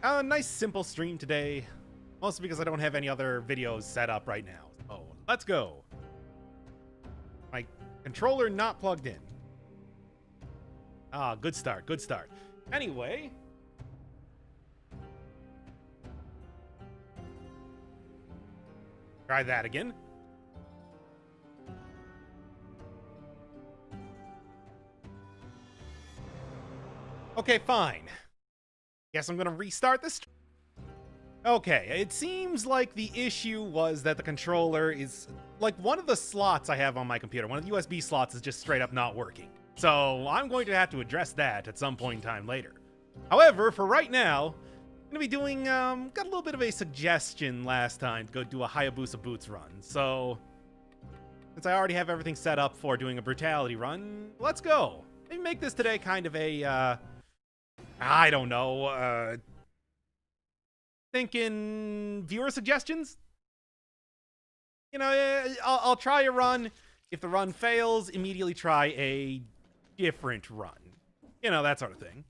A nice simple stream today, mostly because I don't have any other videos set up right now. So let's go. My controller not plugged in. Ah, good start, good start. Anyway. Try that again. Okay, fine. Guess I'm gonna restart this. Okay, it seems like the issue was that the controller is... like, one of the slots I have on my computer, one of the USB slots is just straight up not working. So I'm going to have to address that at some point in time later. However, for right now, I'm going to be doing... got a little bit of a suggestion last time to go do a Hayabusa Boots run. So, since I already have everything set up for doing a Brutality run, let's go. Maybe make this today kind of a... I don't know, thinking viewer suggestions? You know, I'll try a run. If the run fails, immediately try a different run. You know, that sort of thing.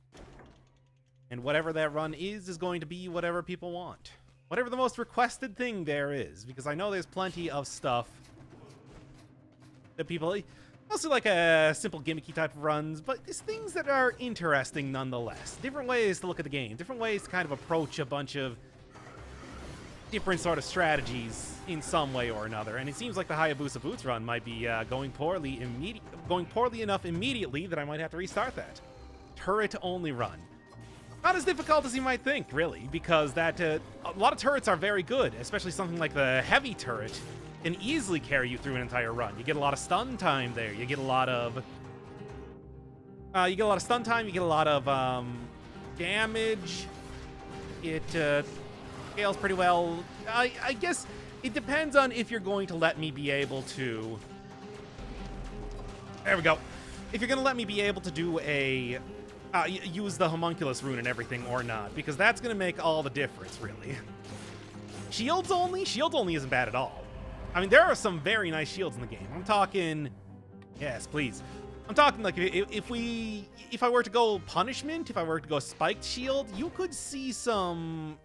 And whatever that run is going to be whatever people want. Whatever the most requested thing there is. Because I know there's plenty of stuff that people... mostly like a simple gimmicky type of runs, but it's things that are interesting nonetheless. Different ways to look at the game, different ways to kind of approach a bunch of different sort of strategies in some way or another. And it seems like the Hayabusa Boots run might be going poorly enough immediately that I might have to restart that. Turret only run. Not as difficult as you might think, really, because that a lot of turrets are very good, especially something like the heavy turret can easily carry you through an entire run. You get a lot of stun time there. You get a lot of stun time. You get a lot of damage. It scales pretty well. I guess it depends on if you're going to let me be able to... There we go. If you're going to let me be able to do a... use the homunculus rune and everything or not, because that's going to make all the difference, really. Shields only? Shields only isn't bad at all. I mean, there are some very nice shields in the game. I'm talking... Yes, please. I'm talking like if I were to go punishment, if I were to go spiked shield, you could see some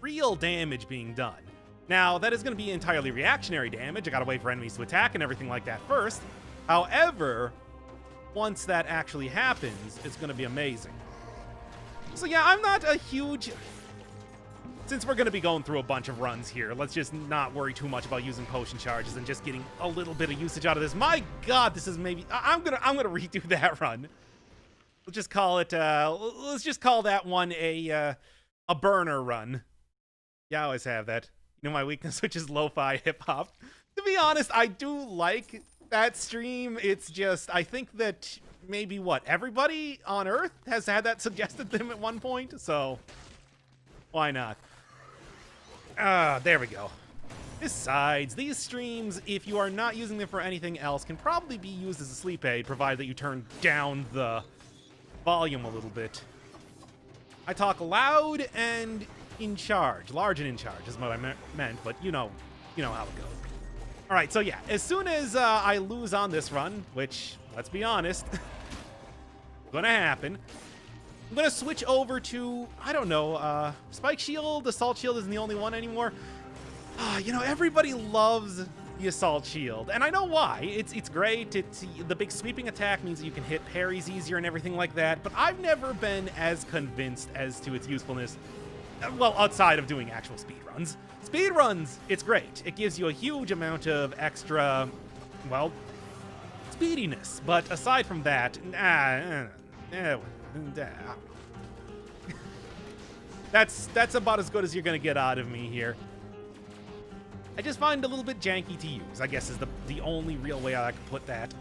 real damage being done. Now, that is going to be entirely reactionary damage. I gotta wait for enemies to attack and everything like that first. However, once that actually happens, it's going to be amazing. So yeah, I'm not a huge... Since we're going to be going through a bunch of runs here, let's just not worry too much about using potion charges and just getting a little bit of usage out of this. My God, this is maybe... I'm gonna redo that run. Let's just call it... let's just call that one a burner run. Yeah, I always have that. You know my weakness, which is lo-fi hip-hop. To be honest, I do like that stream. It's just... I think that maybe, everybody on Earth has had that suggested to them at one point, so... Why not? There we go. Besides, these streams, if you are not using them for anything else, can probably be used as a sleep aid, provided that you turn down the volume a little bit. I talk loud and in charge. Large and in charge is what I meant, but you know how it goes. All right, so yeah, as soon as I lose on this run, which, let's be honest, gonna happen, I'm gonna switch over to, I don't know, Spike Shield. Assault Shield isn't the only one anymore. You know, everybody loves the Assault Shield, and I know why. It's great. It's the big sweeping attack means that you can hit parries easier and everything like that, but I've never been as convinced as to its usefulness, well, outside of doing actual speedruns. Speedruns, it's great. It gives you a huge amount of extra, well, speediness, but aside from that, that's about as good as you're gonna get out of me here. I just find it a little bit janky to use, I guess is the only real way I could put that.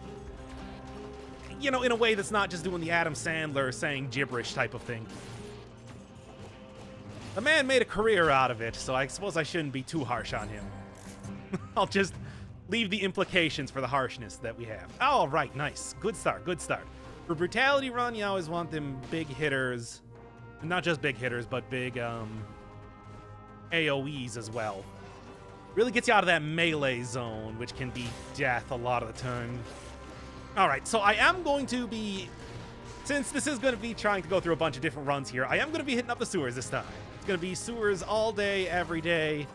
You know, in a way that's not just doing the Adam Sandler saying gibberish type of thing. The man made a career out of it, so I suppose I shouldn't be too harsh on him. I'll just leave the implications for the harshness that we have. All right, nice. Good start, good start. For Brutality run, you always want them big hitters. Not just big hitters, but big AoEs as well. Really gets you out of that melee zone, which can be death a lot of the time. All right, so I am going to be Since this is going to be trying to go through a bunch of different runs here, I am going to be hitting up the sewers this time. It's going to be sewers all day, every day.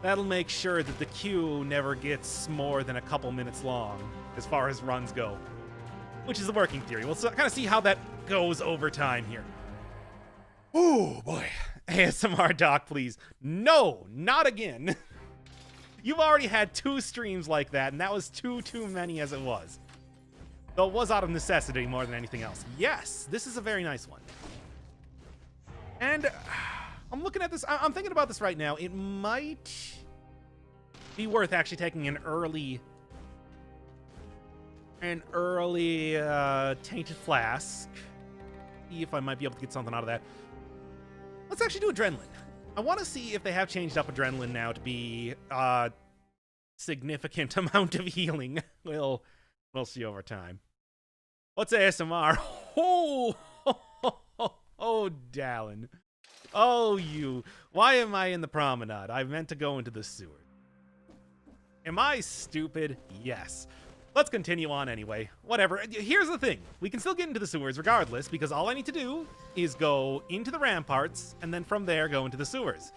That'll make sure that the queue never gets more than a couple minutes long as far as runs go, which is the working theory. We'll kind of see how that goes over time here. Oh boy. ASMR Doc, please. No, not again. You've already had 2 streams like that, and that was too many as it was. Though it was out of necessity more than anything else. Yes, this is a very nice one. And I'm looking at this. I'm thinking about this right now. It might be worth actually taking an early tainted flask. See if I might be able to get something out of that. Let's actually do adrenaline. I want to see if they have changed up adrenaline now to be a significant amount of healing. We'll see over time. What's ASMR? Oh, Dallin. Oh, you. Why am I in the promenade? I meant to go into the sewer. Am I stupid? Yes. Let's continue on anyway. Whatever. Here's the thing. We can still get into the sewers regardless, because all I need to do is go into the ramparts, and then from there go into the sewers.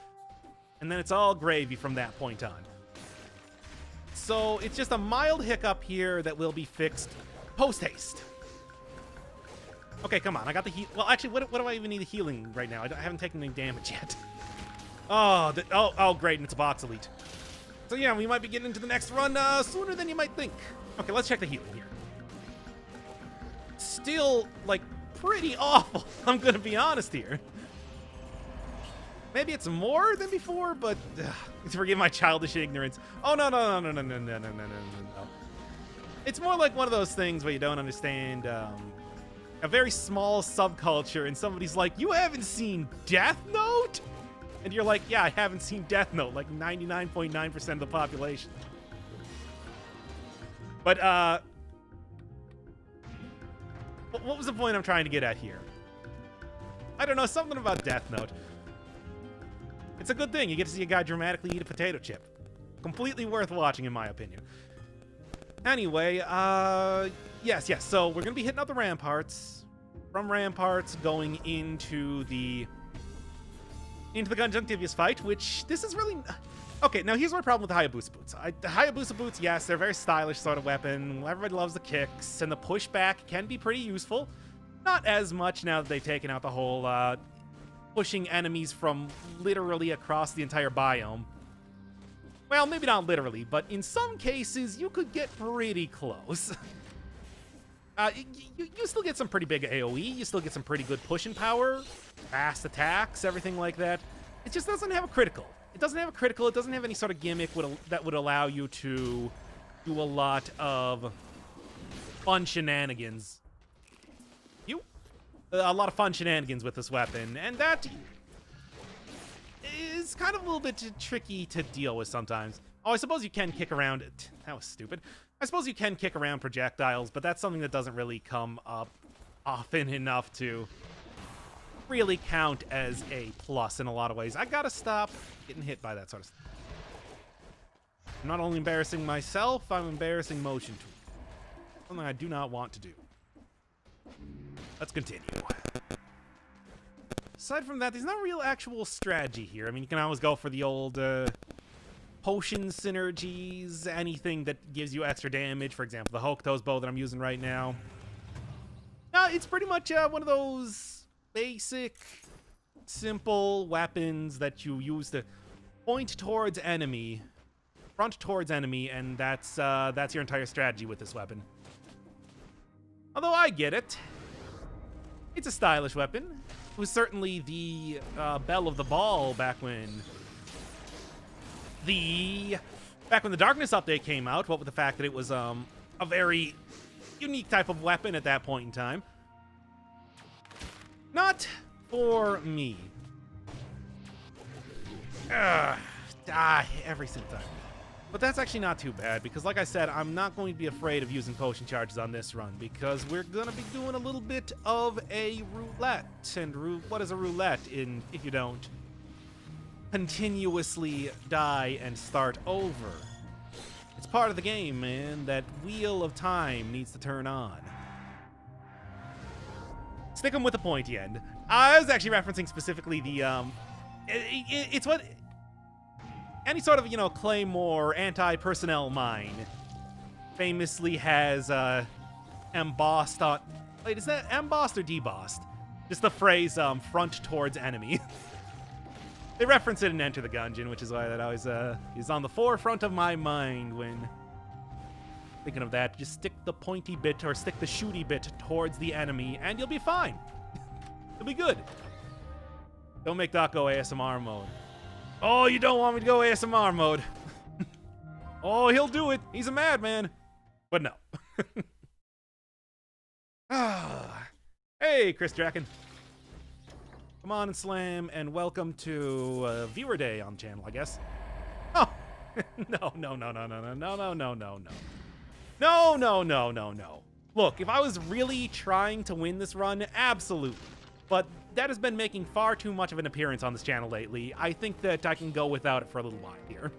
And then it's all gravy from that point on. So it's just a mild hiccup here that will be fixed post-haste. Okay, come on. I got the heal. Well, actually, what do I even need healing right now? I haven't taken any damage yet. Oh, great, and it's a box elite. So yeah, we might be getting into the next run sooner than you might think. Okay, let's check the healing here. Still, like, pretty awful. I'm gonna be honest here. Maybe it's more than before, but forgive my childish ignorance. Oh, no. It's more like one of those things where you don't understand a very small subculture, and somebody's like, you haven't seen Death Note? And you're like, yeah, I haven't seen Death Note, like 99.9% of the population. But, what was the point I'm trying to get at here? I don't know, something about Death Note. It's a good thing. You get to see a guy dramatically eat a potato chip. Completely worth watching, in my opinion. Anyway, yes. So we're going to be hitting up the ramparts. From ramparts, going into the Conjunctivius fight, which this is really... Okay, now here's my problem with the Hayabusa boots. The Hayabusa boots, yes, they're a very stylish sort of weapon. Everybody loves the kicks, and the pushback can be pretty useful. Not as much now that they've taken out the whole pushing enemies from literally across the entire biome. Well, maybe not literally, but in some cases, you could get pretty close. You still get some pretty big AoE, you still get some pretty good pushing power, fast attacks, everything like that. It just doesn't have a critical. It doesn't have a critical, it doesn't have any sort of gimmick that would allow you to do a lot of fun shenanigans. A lot of fun shenanigans with this weapon, and that is kind of a little bit tricky to deal with sometimes. Oh, I suppose you can kick around it. That was stupid. I suppose you can kick around projectiles, but that's something that doesn't really come up often enough to really count as a plus in a lot of ways. I gotta stop getting hit by that sort of stuff. I'm not only embarrassing myself, I'm embarrassing motion tool. Something I do not want to do. Let's continue. Aside from that, there's no real actual strategy here. I mean, you can always go for the old potion synergies, anything that gives you extra damage. For example, the Hokuto's bow that I'm using right now. No, it's pretty much one of those basic, simple weapons that you use to point towards enemy, front towards enemy, and that's your entire strategy with this weapon. Although I get it. It's a stylish weapon. It was certainly the belle of the ball back when the Darkness update came out. What with the fact that it was a very unique type of weapon at that point in time. Not for me. Die every single time. But that's actually not too bad, because like I said, I'm not going to be afraid of using potion charges on this run, because we're going to be doing a little bit of a roulette. And what is a roulette if you don't continuously die and start over? It's part of the game, man. That wheel of time needs to turn on. Stick them with the pointy end. I was actually referencing specifically the, it's what any sort of, claymore anti-personnel mine famously has, embossed on... Wait, is that embossed or debossed? Just the phrase, front towards enemy. They reference it in Enter the Gungeon, which is why that always, is on the forefront of my mind when thinking of that. Just stick the pointy bit or stick the shooty bit towards the enemy, and you'll be fine. You'll be good. Don't make Doc go ASMR mode. Oh, you don't want me to go ASMR mode. Oh, he'll do it. He's a madman. But no. Hey, Chris Draken. Come on and slam, and welcome to Viewer Day on the channel, I guess. Oh, no. Look, if I was really trying to win this run, absolutely. But that has been making far too much of an appearance on this channel lately. I think that I can go without it for a little while here.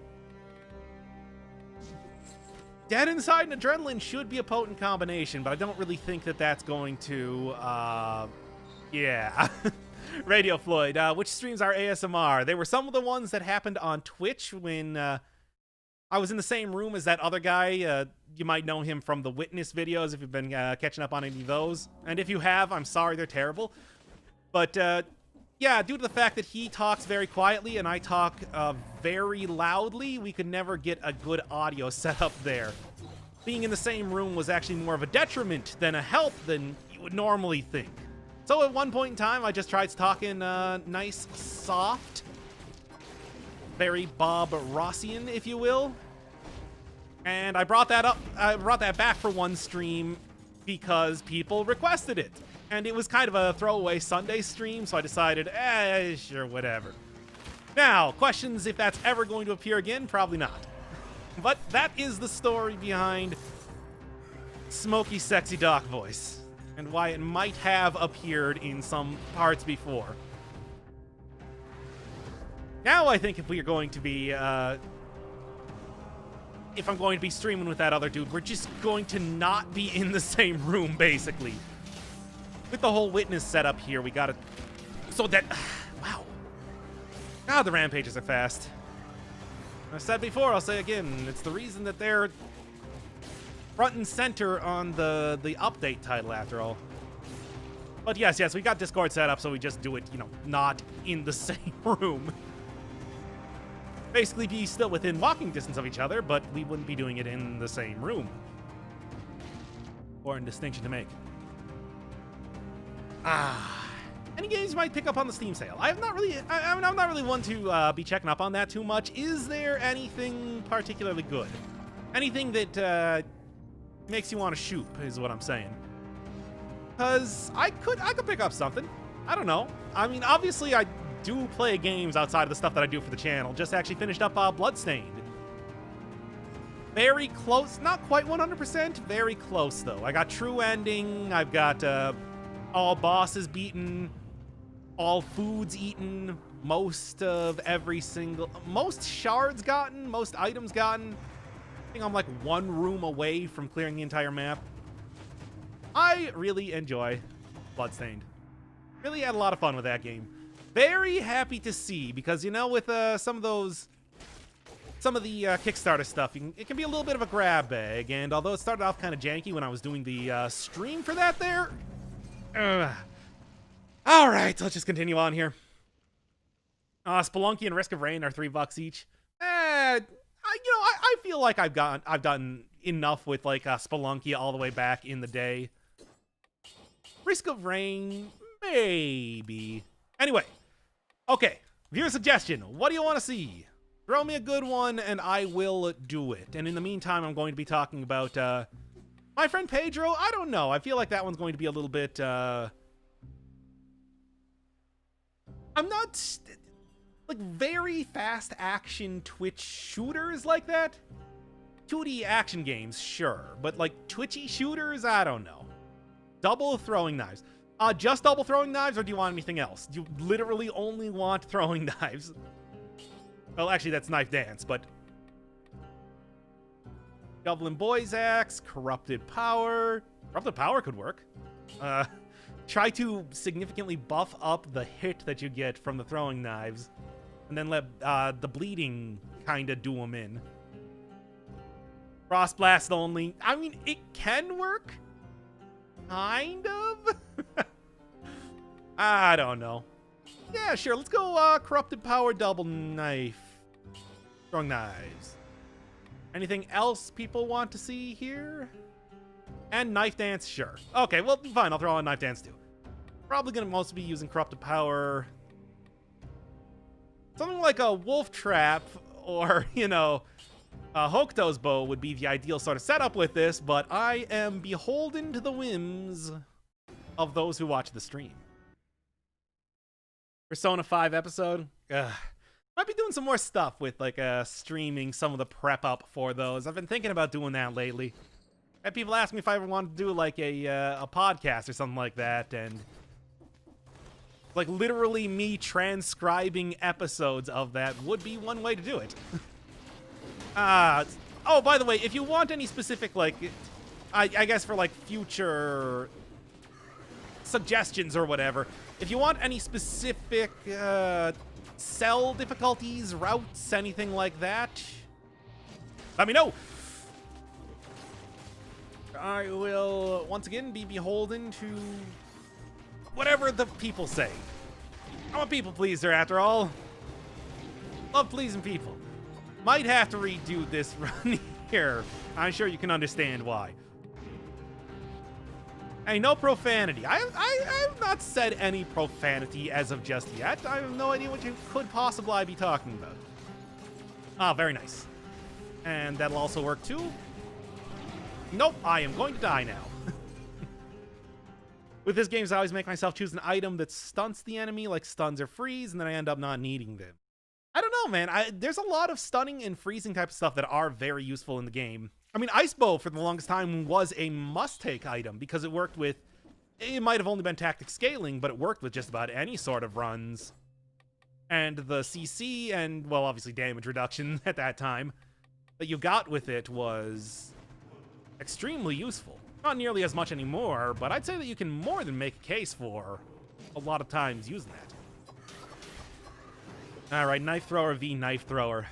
Dead Inside and Adrenaline should be a potent combination, but I don't really think that that's going to, yeah. Radio Floyd, which streams are ASMR? They were some of the ones that happened on Twitch when I was in the same room as that other guy. You might know him from the Witness videos if you've been catching up on any of those. And if you have, I'm sorry, they're terrible. But yeah, due to the fact that he talks very quietly and I talk very loudly, we could never get a good audio setup there. Being in the same room was actually more of a detriment than a help than you would normally think. So at one point in time, I just tried talking nice, soft, very Bob Rossian, if you will. And I brought that up. I brought that back for one stream because people requested it. And it was kind of a throwaway Sunday stream, so I decided, sure, whatever. Now, questions if that's ever going to appear again? Probably not. But that is the story behind Smoky Sexy Doc voice, and why it might have appeared in some parts before. Now I think if we are going to be, if I'm going to be streaming with that other dude, we're just going to not be in the same room, basically. With the whole Witness setup here, we gotta... So that... Wow. God, the rampages are fast. I said before, I'll say again, it's the reason that they're front and center on the update title, after all. But yes, we got Discord set up, so we just do it, not in the same room. Basically be still within walking distance of each other, but we wouldn't be doing it in the same room. Important distinction to make. Any games you might pick up on the Steam sale? I'm not really one to be checking up on that too much. Is there anything particularly good? Anything that makes you want to shoot is what I'm saying. Because I could pick up something. I don't know. I mean, obviously I do play games outside of the stuff that I do for the channel. Just actually finished up Bloodstained. Very close. Not quite 100%. Very close, though. I got true ending. I've got all bosses beaten. All foods eaten. Most shards gotten. Most items gotten. I think I'm like one room away from clearing the entire map. I really enjoy Bloodstained. Really had a lot of fun with that game. Very happy to see, because, with some of the Kickstarter stuff, it can be a little bit of a grab bag, and although it started off kind of janky when I was doing the stream for that there... All right, let's just continue on here. Spelunky and Risk of Rain are $3 each. I feel like I've done enough with like Spelunky all the way back in the day. Risk of Rain, maybe. Anyway, okay. Viewer suggestion. What do you want to see? Throw me a good one, and I will do it. And in the meantime, I'm going to be talking about my friend Pedro. I don't know. I feel like that one's going to be a little bit. I'm not like very fast action Twitch shooters like that. 2D action games, sure, but like twitchy shooters, I don't know. Double throwing knives. Just double throwing knives, or do you want anything else? Do you literally only want throwing knives? Well, actually, that's Knife Dance, but... Goblin Boy's Axe, Corrupted Power. Corrupted Power could work. try to significantly buff up the hit that you get from the throwing knives, and then let the bleeding kind of do them in. Frost Blast only. I mean, it can work. Kind of. I don't know. Yeah, sure. Let's go Corrupted Power Double Knife. Throwing knives. Anything else people want to see here? And Knife Dance, sure. Okay, well, fine. I'll throw on Knife Dance too. Probably going to mostly be using Corrupted Power. Something like a Wolf Trap or, you know, Hokuto's Bow would be the ideal sort of setup with this, but I am beholden to the whims of those who watch the stream. Persona 5 episode? Might be doing some more stuff with, like, streaming some of the prep up for those. I've been thinking about doing that lately. I had people ask me if I ever wanted to do, like, a podcast or something like that, and... like, literally me transcribing episodes of that would be one way to do it. Oh, by the way, if you want any specific, like, I guess for, like, future suggestions or whatever, if you want any specific, cell difficulties, routes, anything like that, let me know. I will, once again, be beholden to whatever the people say. I'm a people pleaser, after all. Love pleasing people. Might have to redo this run here. I'm sure you can understand why. Hey, no profanity. I have not said any profanity as of just yet. I have no idea what you could possibly be talking about. Ah, very nice. And that'll also work too. Nope, I am going to die now. With this game, I always make myself choose an item that stunts the enemy, like stuns or freeze, and then I end up not needing them. I don't know, man. There's a lot of stunning and freezing type of stuff that are very useful in the game. I mean, Ice Bow, for the longest time, was a must-take item because it worked with... it might have only been tactic scaling, but it worked with just about any sort of runs. And the CC and, well, obviously damage reduction at that time that you got with it was extremely useful. Not nearly as much anymore, but I'd say that you can more than make a case for a lot of times using that. Alright, Knife Thrower v. Knife Thrower.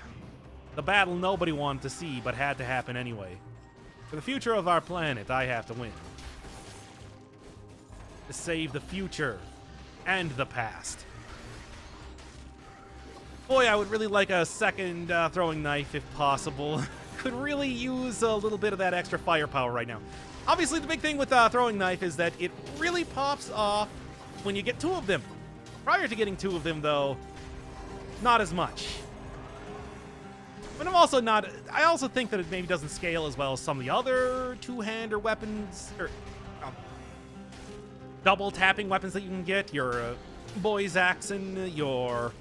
The battle nobody wanted to see, but had to happen anyway. For the future of our planet, I have to win. To save the future and the past. Boy, I would really like a second throwing knife if possible. Could really use a little bit of that extra firepower right now. Obviously, the big thing with throwing knife is that it really pops off when you get two of them. Prior to getting two of them, though, not as much. But I'm also not... I also think that it maybe doesn't scale as well as some of the other two-hander weapons, or double-tapping weapons that you can get. Your Boy's Axon, your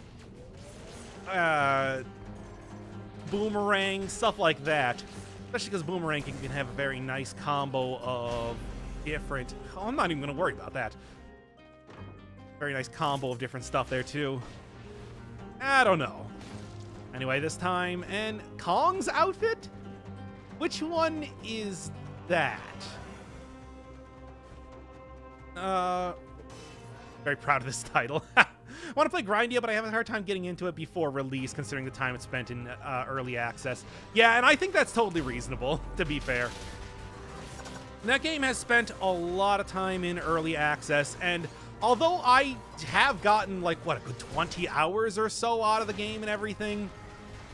Boomerang, stuff like that. Especially because Boomerang can have a very nice combo of different... oh, I'm not even going to worry about that. Very nice combo of different stuff there, too. I don't know. Anyway, this time, and Kong's outfit? Which one is that? Very proud of this title. I want to play Grindia, but I have a hard time getting into it before release, considering the time it's spent in early access. Yeah, and I think that's totally reasonable, to be fair. That game has spent a lot of time in early access, and although I have gotten, like, what, a good 20 hours or so out of the game and everything,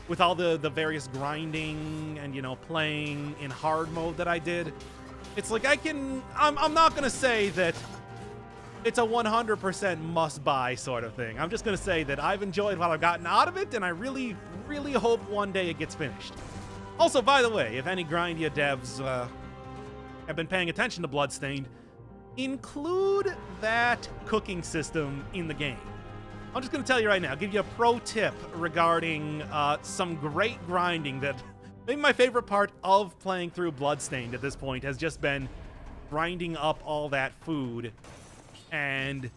with all the various grinding and, you know, playing in hard mode that I did, it's like I'm not going to say that it's a 100% must-buy sort of thing. I'm just going to say that I've enjoyed what I've gotten out of it, and I really, really hope one day it gets finished. Also, by the way, if any Grindia devs have been paying attention to Bloodstained, include that cooking system in the game. I'm just going to tell you right now, give you a pro tip regarding some great grinding that maybe my favorite part of playing through Bloodstained at this point has just been grinding up all that food and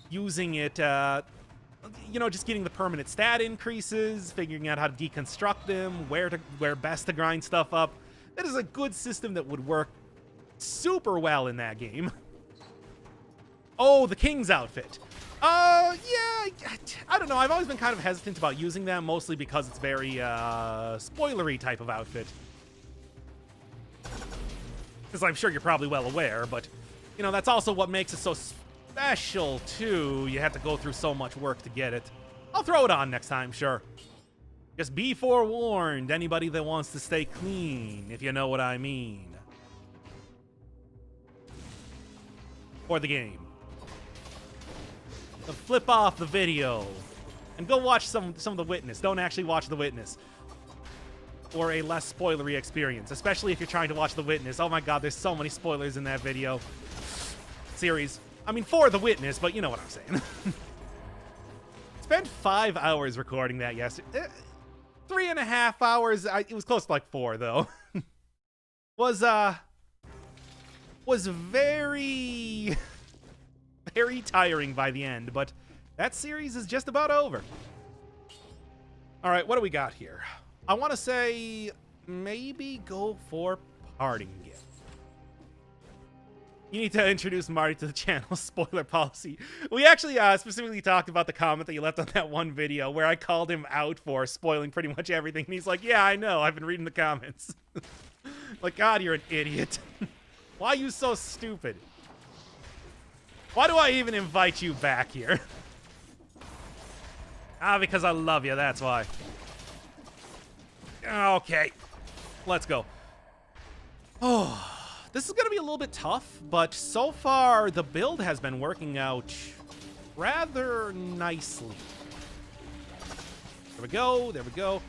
using it, you know, just getting the permanent stat increases, figuring out how to deconstruct them, where best to grind stuff up. That is a good system that would work super well in that game. Oh, the King's outfit. Yeah, I don't know. I've always been kind of hesitant about using them, mostly because it's very, spoilery type of outfit. Because I'm sure you're probably well aware, but, you know, that's also what makes it so special, too. You have to go through so much work to get it. I'll throw it on next time, sure. Just be forewarned, anybody that wants to stay clean, if you know what I mean. For the game. So flip off the video and go watch some of The Witness. Don't actually watch The Witness. For a less spoilery experience, especially if you're trying to watch The Witness. Oh my god, there's so many spoilers in that video. Series. I mean, for The Witness, but you know what I'm saying. Spent 5 hours recording that yesterday. 3.5 hours. It was close to like 4, though. was very, very tiring by the end, but that series is just about over. All right, what do we got here? I want to say maybe go for parting gift. You need to introduce Marty to the channel. Spoiler policy. We actually specifically talked about the comment that you left on that one video where I called him out for spoiling pretty much everything. And he's like, yeah, I know. I've been reading the comments. Like, God, you're an idiot. Why are you so stupid? Why do I even invite you back here? Because I love you. That's why. Okay. Let's go. Oh. This is going to be a little bit tough, but so far the build has been working out rather nicely. There we go. There we go.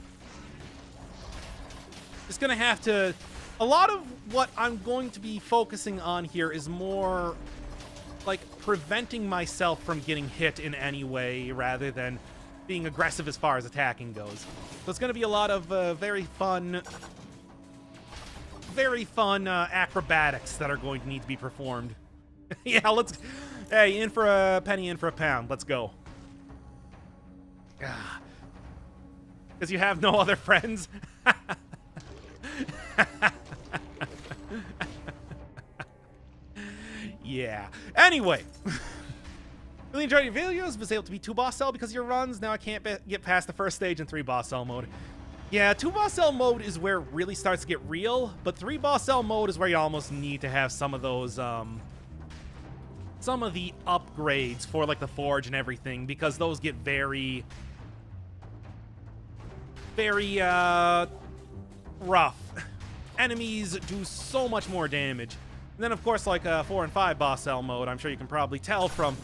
Just going to have to... A lot of what I'm going to be focusing on here is more like preventing myself from getting hit in any way rather than being aggressive as far as attacking goes. So it's going to be a lot of very fun acrobatics that are going to need to be performed. Yeah, let's... Hey, in for a penny, in for a pound. Let's go. Because you have no other friends? Yeah. Anyway. Really enjoyed your videos. Was able to beat 2 boss cell because of your runs. Now I can't get past the first stage in 3 boss cell mode. Yeah, 2 boss cell mode is where it really starts to get real, but 3 boss cell mode is where you almost need to have some of those, some of the upgrades for, like, the forge and everything, because those get very, very, rough. Enemies do so much more damage. And then, of course, like, 4 and 5 boss cell mode, I'm sure you can probably tell from...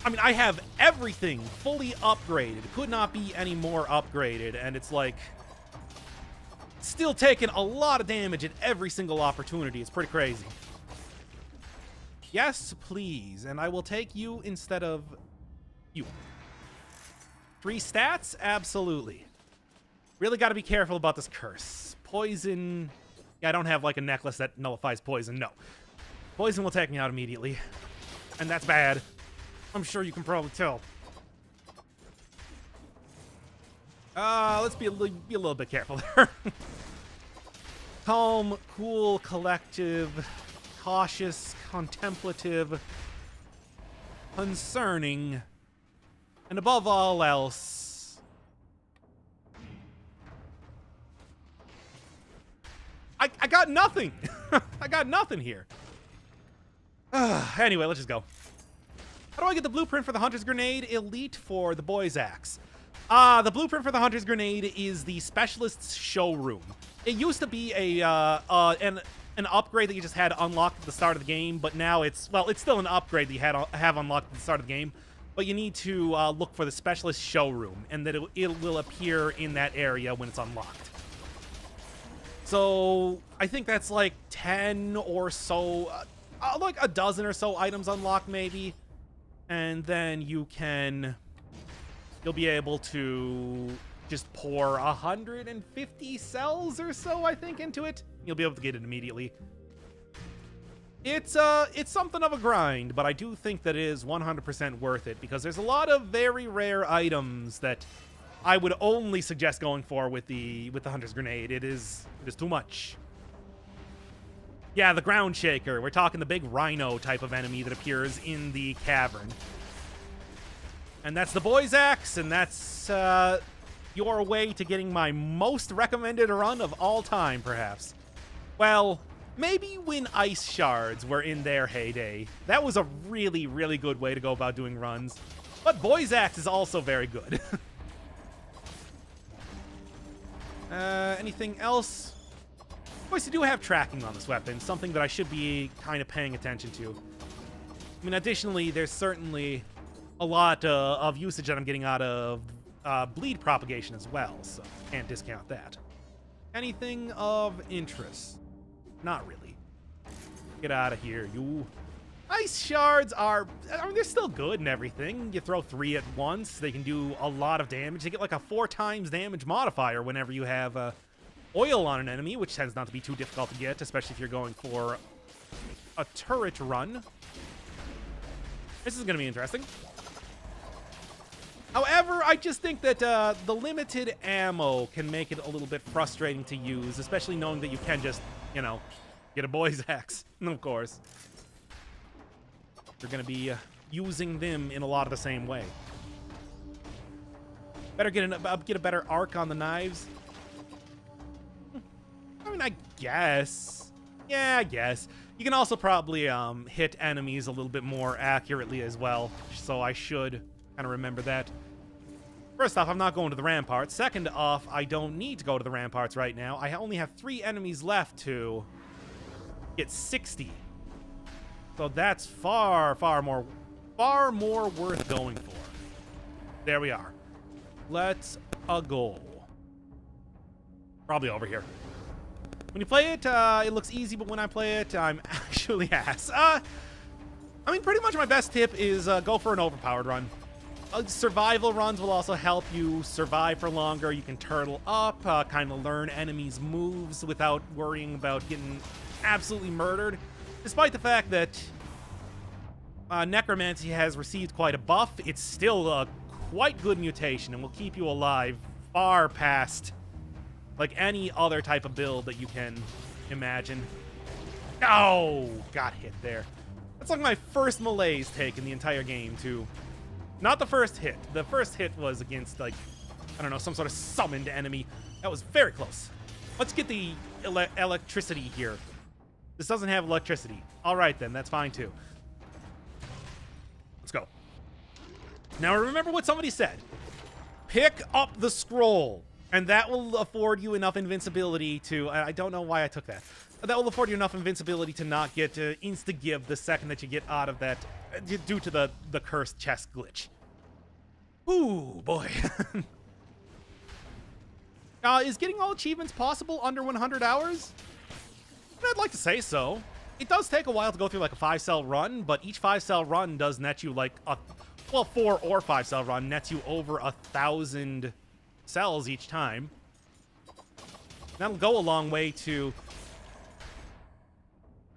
I mean, I have everything fully upgraded. Could not be any more upgraded, and it's like... Still taking a lot of damage at every single opportunity. It's pretty crazy. Yes, please, and I will take you instead of you. 3 stats? Absolutely. Really got to be careful about this curse. Poison... Yeah, I don't have, like, a necklace that nullifies poison. No. Poison will take me out immediately. And that's bad. I'm sure you can probably tell. Let's be a little bit careful there. Calm, cool, collective, cautious, contemplative, concerning, and above all else, I got nothing. I got nothing here. Anyway, let's just go. How do I get the blueprint for the Hunter's Grenade? Elite for the Boy's Axe. The blueprint for the Hunter's Grenade is the Specialist's Showroom. It used to be an upgrade that you just had unlocked at the start of the game, but now it's still an upgrade that you have unlocked at the start of the game, but you need to look for the Specialist Showroom, and that it will appear in that area when it's unlocked. So I think that's like 10 or so, like a dozen or so items unlocked maybe. And then you'll be able to just pour 150 cells or so, I think, into it. You'll be able to get it immediately. It's something of a grind, but I do think that it is 100% worth it, because there's a lot of very rare items that I would only suggest going for with the Hunter's Grenade. It is too much. Yeah, the ground shaker. We're talking the big rhino type of enemy that appears in the cavern. And that's the boy's axe, and that's your way to getting my most recommended run of all time, perhaps. Well, maybe when ice shards were in their heyday. That was a really, really good way to go about doing runs. But boy's axe is also very good. Anything else? Of course, you do have tracking on this weapon, something that I should be kind of paying attention to. I mean, additionally, there's certainly a lot of usage that I'm getting out of bleed propagation as well, so can't discount that. Anything of interest? Not really. Get out of here, you. Ice shards are, I mean, they're still good and everything. You throw 3 at once, they can do a lot of damage. They get like a 4 times damage modifier whenever you have oil on an enemy, which tends not to be too difficult to get, especially if you're going for a turret run. This is going to be interesting. However, I just think that the limited ammo can make it a little bit frustrating to use, especially knowing that you can just, you know, get a boy's axe, of course. You're going to be using them in a lot of the same way. Better get a better arc on the knives. I mean, I guess. Yeah, I guess. You can also probably hit enemies a little bit more accurately as well, so I should kind of remember that. First off, I'm not going to the ramparts. Second off, I don't need to go to the ramparts right now. I only have 3 enemies left to get 60. So that's far more worth going for. There we are. Let's go. Probably over here. When you play it, it looks easy, but when I play it, I'm actually ass. I mean, pretty much my best tip is go for an overpowered run. Survival runs will also help you survive for longer. You can turtle up, kind of learn enemies' moves without worrying about getting absolutely murdered. Despite the fact that Necromancy has received quite a buff, it's still a quite good mutation and will keep you alive far past like any other type of build that you can imagine. Oh, got hit there. That's like my first malaise take in the entire game, too. Not the first hit. The first hit was against, like, I don't know, some sort of summoned enemy. That was very close. Let's get the electricity here. This doesn't have electricity. All right, then. That's fine, too. Let's go. Now, remember what somebody said. Pick up the scroll, and that will afford you enough invincibility to... I don't know why I took that. That will afford you enough invincibility to not get insta-give the second that you get out of that due to the cursed chest glitch. Ooh, boy. Is getting all achievements possible under 100 hours? I'd like to say so. It does take a while to go through like a 5-cell run, but each 5-cell run does net you like a... Well, 4 or 5-cell run nets you over 1,000 cells each time. That'll go a long way to...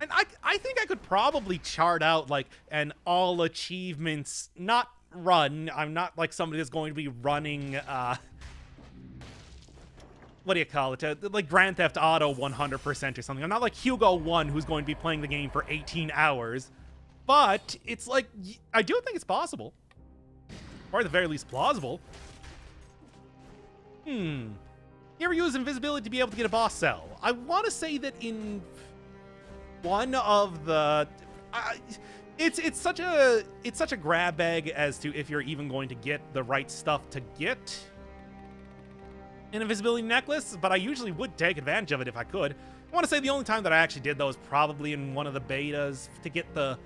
And I think I could probably chart out like an all achievements, not run. I'm not like somebody that's going to be running, what do you call it? Like Grand Theft Auto 100% or something. I'm not like Hugo 1 who's going to be playing the game for 18 hours. But it's like, I do think it's possible. Or at the very least plausible. You ever use invisibility to be able to get a boss cell? I want to say that in... one of the it's such a grab bag as to if you're even going to get the right stuff to get an invisibility necklace, but I usually would take advantage of it if I could. I want to say the only time that I actually did though was probably in one of the betas to get the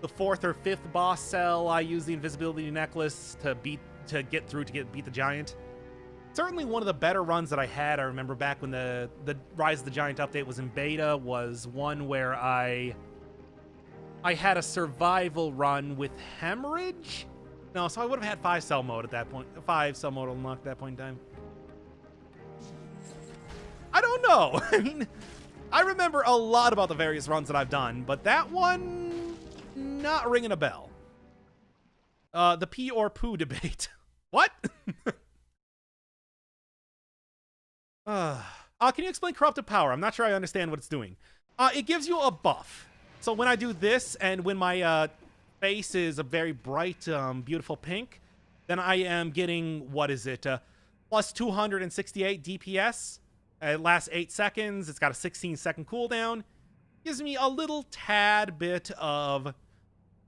4th or 5th boss cell. I used the invisibility necklace to beat the giant. Certainly one of the better runs that I had, I remember back when the Rise of the Giant update was in beta, was one where I had a survival run with hemorrhage? No, so I would have had 5-cell mode at that point. 5-cell mode unlocked at that point in time. I don't know. I mean, I remember a lot about the various runs that I've done, but that one, not ringing a bell. The pee or poo debate. What? Can you explain corrupted power? I'm not sure I understand what it's doing. It gives you a buff. So when I do this, and when my face is a very bright, beautiful pink, then I am getting, what is it, plus 268 DPS. It lasts 8 seconds. It's got a 16-second cooldown. Gives me a little tad bit of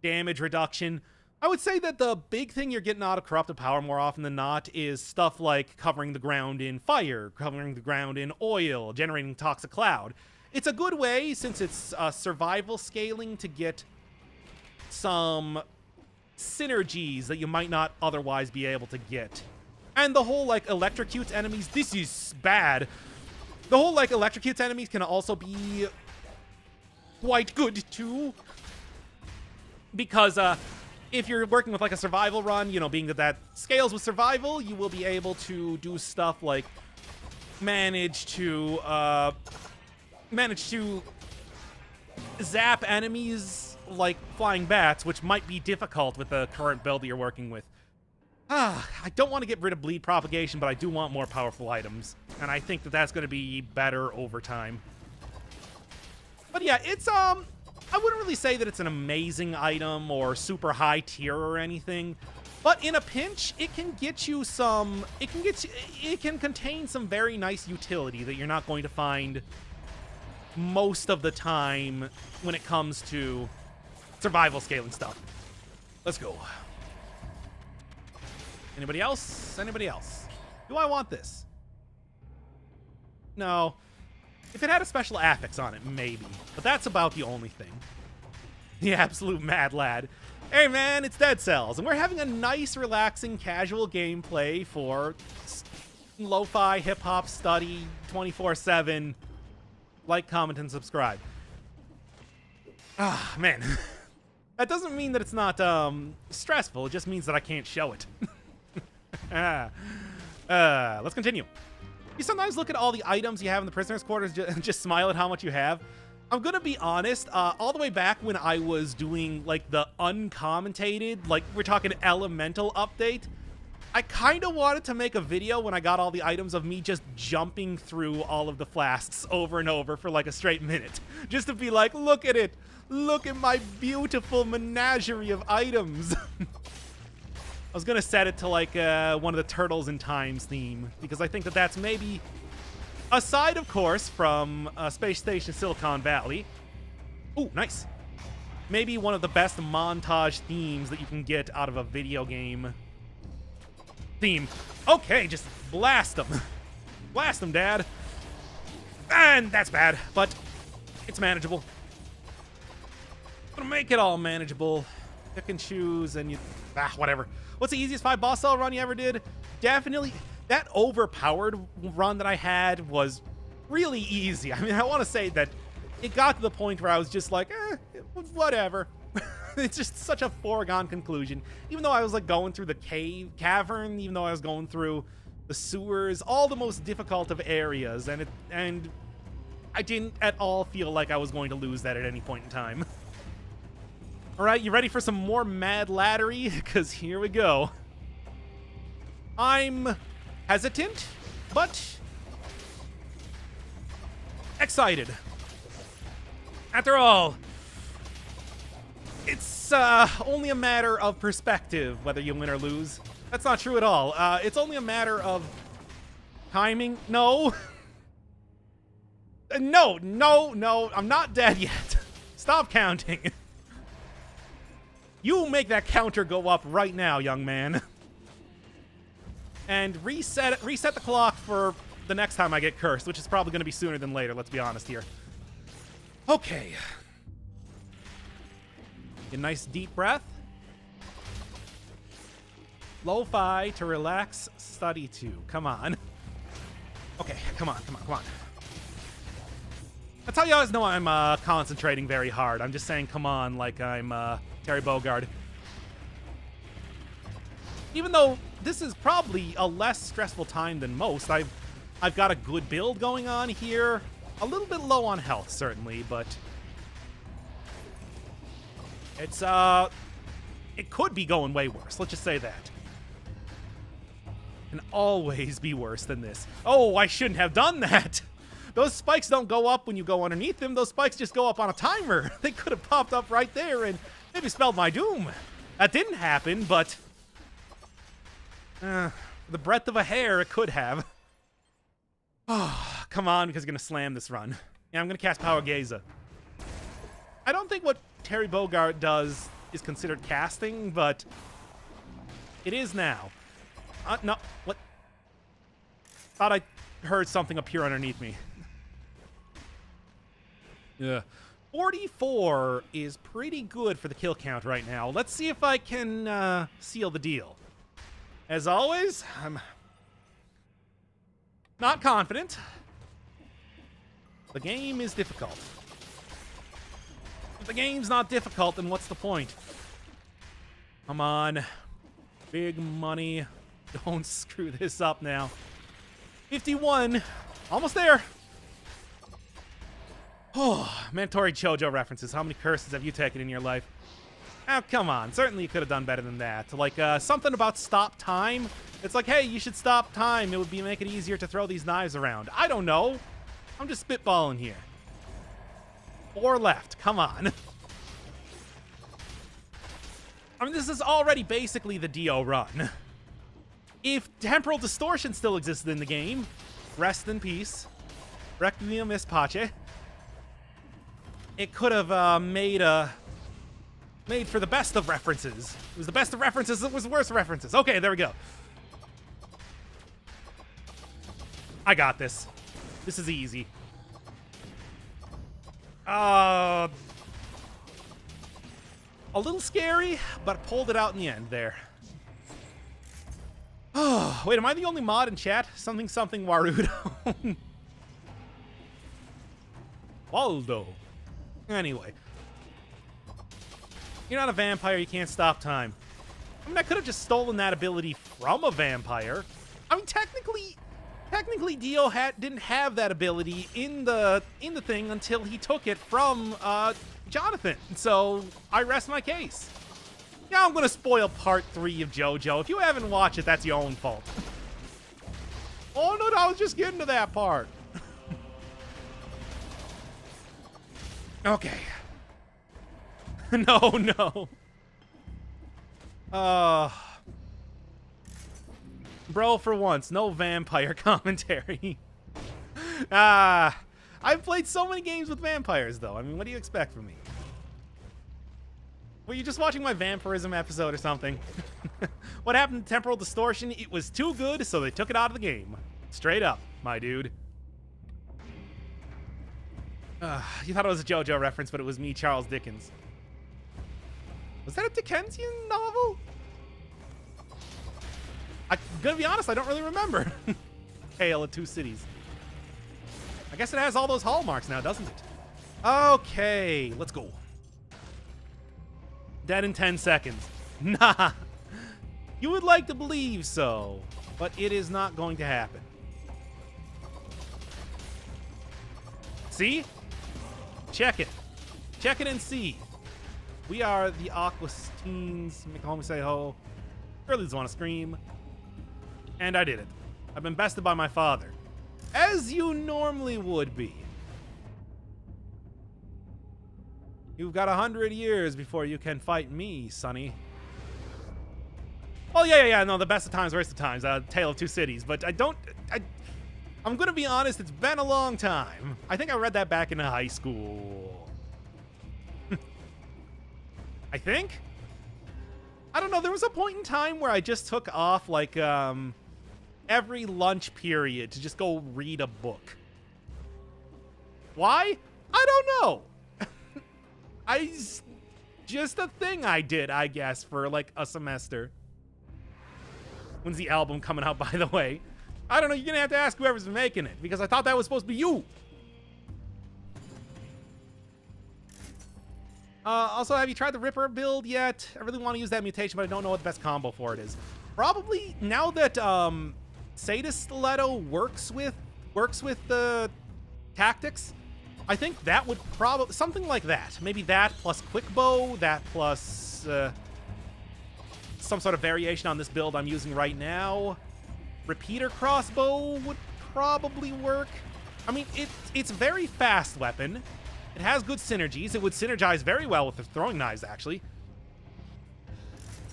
damage reduction. I would say that the big thing you're getting out of Corrupted Power more often than not is stuff like covering the ground in fire, covering the ground in oil, generating Toxic Cloud. It's a good way, since it's survival scaling, to get some synergies that you might not otherwise be able to get. And the whole, like, electrocutes enemies, this is bad. The whole, like, electrocutes enemies can also be quite good, too. Because, if you're working with, like, a survival run, you know, being that that scales with survival, you will be able to do stuff like manage to zap enemies like flying bats, which might be difficult with the current build that you're working with. I don't want to get rid of bleed propagation, but I do want more powerful items, and I think that that's going to be better over time. But yeah, it's I wouldn't really say that it's an amazing item or super high tier or anything, but in a pinch, it can get you some. It can contain some very nice utility that you're not going to find most of the time when it comes to survival scaling stuff. Let's go. Anybody else? Anybody else? Do I want this? No. If it had a special affix on it, maybe. But that's about the only thing. The absolute mad lad. Hey man, it's Dead Cells, and we're having a nice, relaxing, casual gameplay for lo-fi hip-hop study 24/7. Like, comment, and subscribe. Ah, man. That doesn't mean that it's not stressful. It just means that I can't show it. Let's continue. You sometimes look at all the items you have in the prisoner's quarters and just smile at how much you have. I'm gonna be honest, all the way back when I was doing, like, the uncommentated, like, we're talking elemental update, I kind of wanted to make a video when I got all the items of me just jumping through all of the flasks over and over for, like, a straight minute. Just to be like, look at it! Look at my beautiful menagerie of items! I was gonna set it to, like, one of the Turtles in Times theme, because I think that that's maybe, aside, of course, from Space Station Silicon Valley. Ooh, nice. Maybe one of the best montage themes that you can get out of a video game theme. Okay, just blast them. Blast them, Dad. And that's bad, but it's manageable. Gonna make it all manageable. Pick and choose, and you... whatever. What's the easiest 5 boss cell run you ever did? Definitely... That overpowered run that I had was really easy. I mean, I want to say that it got to the point where I was just like, whatever. It's just such a foregone conclusion. Even though I was, like, going through the cavern, even though I was going through the sewers, all the most difficult of areas, and I didn't at all feel like I was going to lose that at any point in time. All right, you ready for some more mad laddery? Because here we go. I'm hesitant, but excited. After all, it's only a matter of perspective whether you win or lose. That's not true at all. It's only a matter of timing. No. No, I'm not dead yet. Stop counting. You make that counter go up right now, young man. And reset the clock for the next time I get cursed, which is probably going to be sooner than later, let's be honest here. Okay. A nice deep breath. Lo-fi to relax, study to. Come on. Okay, come on. That's how you always know I'm concentrating very hard. I'm just saying come on like I'm Terry Bogard. Even though this is probably a less stressful time than most, I've got a good build going on here. A little bit low on health, certainly, but it's it could be going way worse. Let's just say that. Can always be worse than this. Oh, I shouldn't have done that. Those spikes don't go up when you go underneath them. Those spikes just go up on a timer. They could have popped up right there and maybe spelled my doom. That didn't happen, but the breadth of a hair, it could have. Oh, come on, because you're going to slam this run. Yeah, I'm going to cast Power Gaza. I don't think what Terry Bogard does is considered casting, but it is now. No, what? Thought I heard something appear underneath me. Yeah. 44 is pretty good for the kill count right now. Let's see if I can seal the deal. As always, I'm not confident. The game is difficult. If the game's not difficult, then what's the point? Come on. Big money. Don't screw this up now. 51. Almost there. Oh, mandatory JoJo references. How many curses have you taken in your life? Oh, come on. Certainly you could have done better than that. Like, something about stop time. It's like, hey, you should stop time. It would make it easier to throw these knives around. I don't know. I'm just spitballing here. 4 left. Come on. I mean, this is already basically the Dio run. If temporal distortion still existed in the game, rest in peace. Requiem Miss Pace. It could have made for the best of references. It was the best of references. It was the worst of references. Okay, there we go. I got this. This is easy. A little scary, but pulled it out in the end there. Oh, wait, am I the only mod in chat? Something Warudo. Waldo. Anyway. You're not a vampire, you can't stop time. I mean, I could have just stolen that ability from a vampire. I mean, technically Dio didn't have that ability in the thing until he took it from Jonathan. So I rest my case. Now I'm gonna spoil part 3 of JoJo. If you haven't watched it, that's your own fault. Oh no, I was just getting to that part. Okay. No. Bro, for once, no vampire commentary. I've played so many games with vampires, though. I mean, what do you expect from me? Were you just watching my vampirism episode or something? What happened to temporal distortion? It was too good, so they took it out of the game. Straight up, my dude. You thought it was a JoJo reference, but it was me, Charles Dickens. Was that a Dickensian novel? I'm gonna be honest, I don't really remember. Tale of Two Cities. I guess it has all those hallmarks now, doesn't it? Okay, let's go. Dead in 10 seconds. Nah. You would like to believe so, but it is not going to happen. See? Check it. Check it and see. We are the Aquastines. Make home say ho. Girlies want to scream. And I did it. I've been bested by my father. As you normally would be. You've got 100 years before you can fight me, sonny. Oh, yeah, no, the best of times, worst of times. Tale of Two Cities. But I'm gonna be honest, it's been a long time. I think I read that back in high school. I think? I don't know, there was a point in time where I just took off, like, every lunch period to just go read a book. Why? I don't know. Just a thing I did, I guess, for, like, a semester. When's the album coming out, by the way? I don't know, you're gonna have to ask whoever's making it, because I thought that was supposed to be you. Also, have you tried the Ripper build yet? I really want to use that mutation, but I don't know what the best combo for it is. Probably, now that, Sadist Stiletto works with the tactics, I think that would probably, something like that. Maybe that plus Quick Bow, that plus, some sort of variation on this build I'm using right now. Repeater Crossbow would probably work. I mean, it's a very fast weapon. It has good synergies. It would synergize very well with the throwing knives, actually.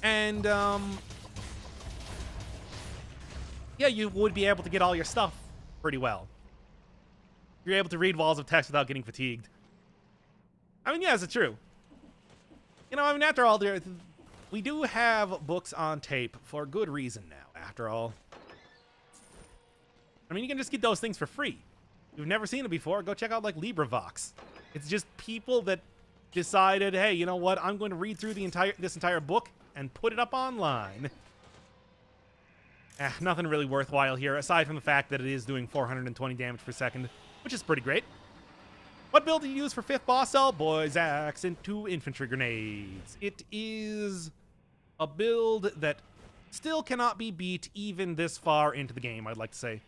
And, yeah, you would be able to get all your stuff pretty well. You're able to read walls of text without getting fatigued. I mean, yes, it's true. You know, I mean, after all, we do have books on tape for good reason now, after all. I mean, you can just get those things for free. If you've never seen it before, go check out, like, LibriVox. It's just people that decided, hey, you know what, I'm going to read through this entire book and put it up online. Nothing really worthwhile here, aside from the fact that it is doing 420 damage per second, which is pretty great. What build do you use for 5th boss cell? Boy's Axe and 2 infantry grenades. It is a build that still cannot be beat even this far into the game, I'd like to say.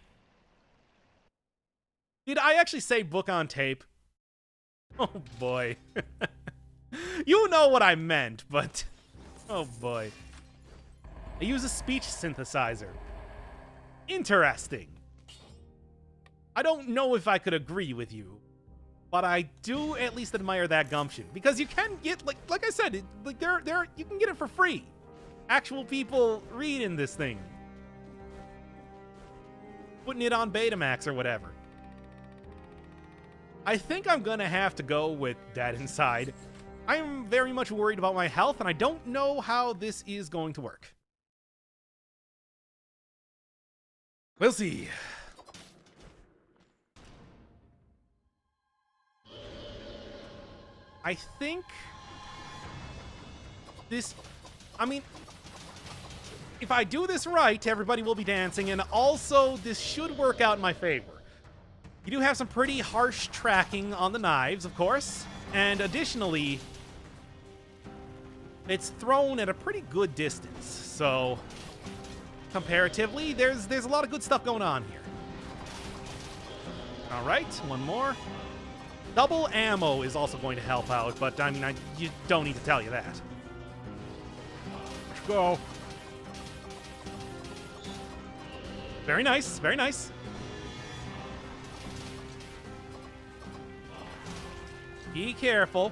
Did I actually say book on tape? Oh boy. You know what I meant, but oh boy. I use a speech synthesizer. Interesting. I don't know if I could agree with you, but I do at least admire that gumption, because you can get, like I said, you can get it for free. Actual people reading this thing, putting it on Betamax or whatever. I think I'm gonna have to go with Dead Inside. I'm very much worried about my health, and I don't know how this is going to work. We'll see. I think this, I mean, if I do this right, everybody will be dancing, and also this should work out in my favor. You do have some pretty harsh tracking on the knives, of course, and additionally, it's thrown at a pretty good distance, so comparatively, there's a lot of good stuff going on here. All right, one more. Double ammo is also going to help out, but I mean, you don't need to tell you that. Let's go. Very nice, very nice. Be careful.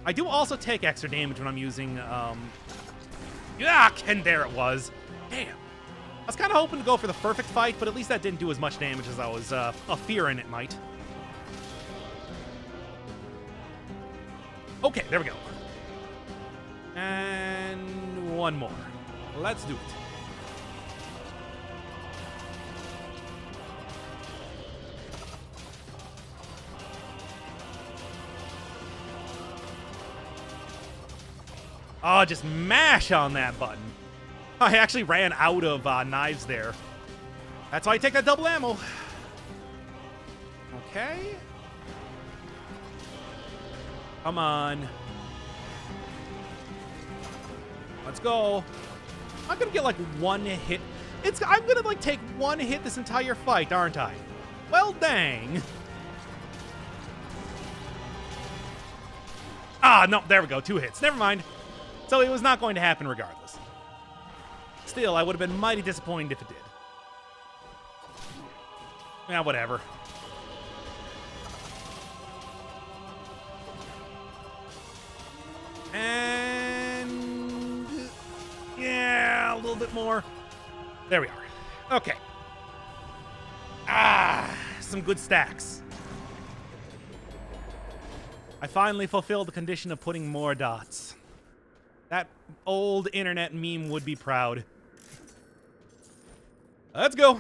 I do also take extra damage when I'm using, and there it was. Damn. I was kind of hoping to go for the perfect fight, but at least that didn't do as much damage as I was fearing it might. Okay, there we go. And one more. Let's do it. Oh, just mash on that button. I actually ran out of knives there. That's why I take that double ammo. Okay. Come on. Let's go. I'm gonna get like one hit. I'm gonna like take one hit this entire fight, aren't I? Well, dang. Ah, no, there we go. 2 hits. Never mind. So it was not going to happen regardless. Still, I would have been mighty disappointed if it did. Yeah, whatever. And yeah, a little bit more. There we are. Okay. Some good stacks. I finally fulfilled the condition of putting more dots. That old internet meme would be proud. Let's go.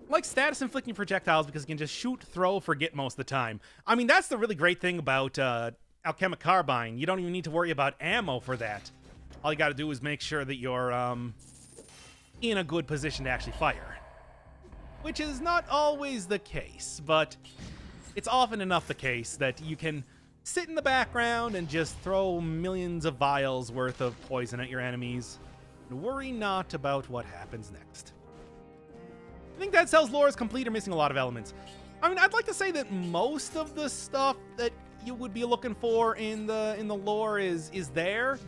I like status inflicting projectiles because you can just shoot, throw, forget most of the time. I mean, that's the really great thing about Alchemic Carbine. You don't even need to worry about ammo for that. All you gotta do is make sure that you're in a good position to actually fire. Which is not always the case, but it's often enough the case that you can sit in the background and just throw millions of vials worth of poison at your enemies and worry not about what happens next. I think that cell's lore is complete or missing a lot of elements. I mean, I'd like to say that most of the stuff that you would be looking for in the lore is there.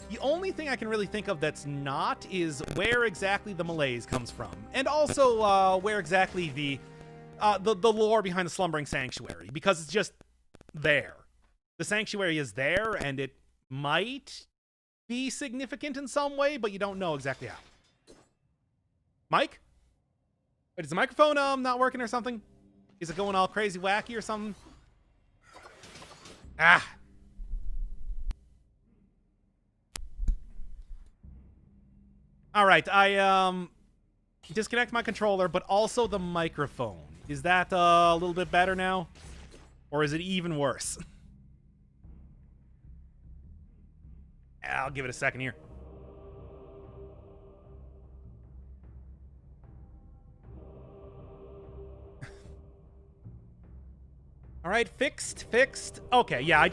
The only thing I can really think of that's not is where exactly the malaise comes from. And also where exactly the lore behind the Slumbering Sanctuary. Because it's just there. The Sanctuary is there, and it might be significant in some way, but you don't know exactly how. Mike? Wait, is the microphone not working or something? Is it going all crazy wacky or something? Ah! Alright, I disconnect my controller, but also the microphone. Is that a little bit better now? Or is it even worse? I'll give it a second here. All right, fixed. Okay, yeah,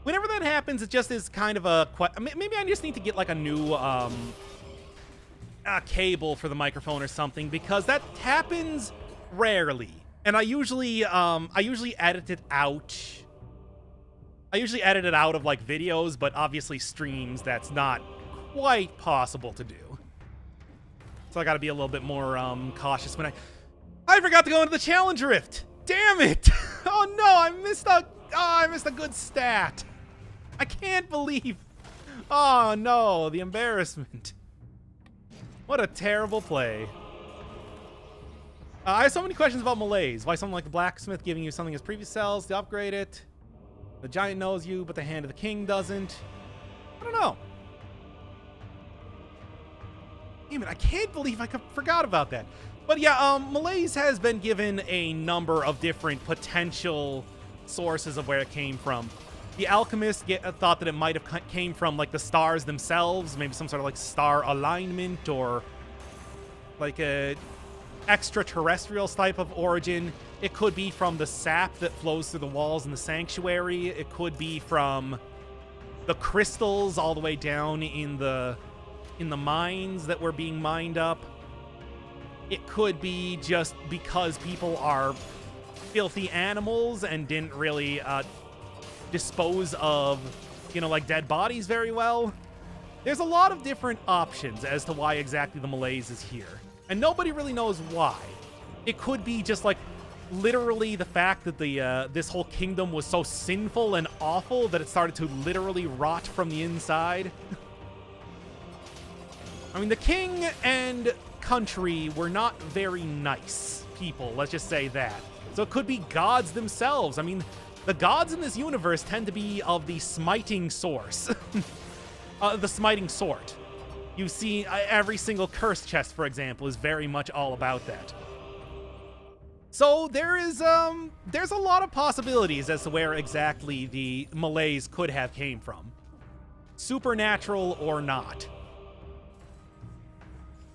whenever that happens, it just is kind of a... Maybe I just need to get, like, a new, cable for the microphone or something, because that happens rarely. And I usually edit it out. I usually edit it out of, like, videos, but obviously streams, that's not quite possible to do. So I gotta be a little bit more, cautious when I forgot to go into the challenge rift! Damn it! Oh no, I missed a good stat. I can't believe. Oh no, the embarrassment. What a terrible play. I have so many questions about malaise. Why someone like the blacksmith giving you something as previous cells to upgrade it? The giant knows you, but the hand of the king doesn't. I don't know. Damn it, I can't believe I forgot about that. But yeah, malaise has been given a number of different potential sources of where it came from. The alchemist thought that it might have came from, like, the stars themselves, maybe some sort of, like, star alignment, or like a extraterrestrial type of origin. It could be from the sap that flows through the walls in the sanctuary. It could be from the crystals all the way down in the mines that were being mined up. It could be just because people are filthy animals and didn't really dispose of, you know, like, dead bodies very well. There's a lot of different options as to why exactly the malaise is here. And nobody really knows why. It could be just, like, literally the fact that this whole kingdom was so sinful and awful that it started to literally rot from the inside. I mean, the king and country were not very nice people, let's just say that. So it could be gods themselves. I mean, the gods in this universe tend to be of the smiting source. The smiting sort. You see, every single curse chest, for example, is very much all about that. So there's a lot of possibilities as to where exactly the malaise could have came from. Supernatural or not.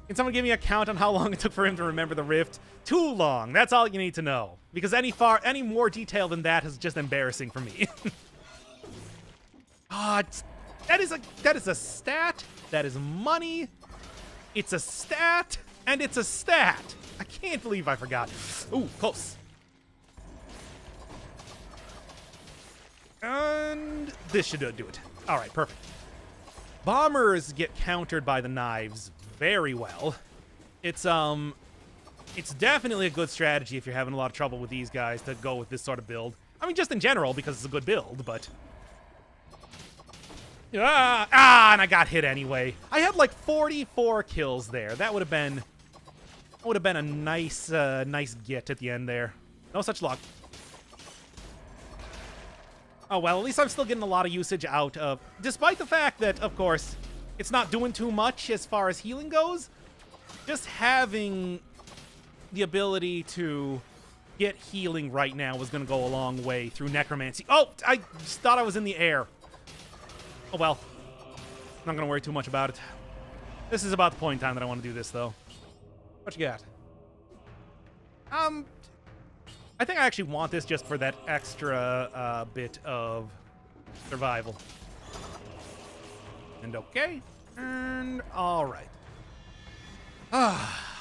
Can someone give me a count on how long it took for him to remember the rift? Too long. That's all you need to know. Because any more detail than that is just embarrassing for me. That is a stat. That is money. It's a stat, and it's a stat. I can't believe I forgot. Ooh, close. And this should do it. All right, perfect. Bombers get countered by the knives very well. It's definitely a good strategy if you're having a lot of trouble with these guys to go with this sort of build. I mean, just in general, because it's a good build, but... and I got hit anyway. I had like 44 kills there. That would have been a nice get at the end there. No such luck. Oh well, at least I'm still getting a lot of usage out of, despite the fact that, of course, it's not doing too much as far as healing goes. Just having the ability to get healing right now is going to go a long way through necromancy. Oh, I just thought I was in the air. Oh well, I'm not going to worry too much about it. This is about the point in time that I want to do this, though. What you got? I think I actually want this just for that extra bit of survival. And okay. And all right.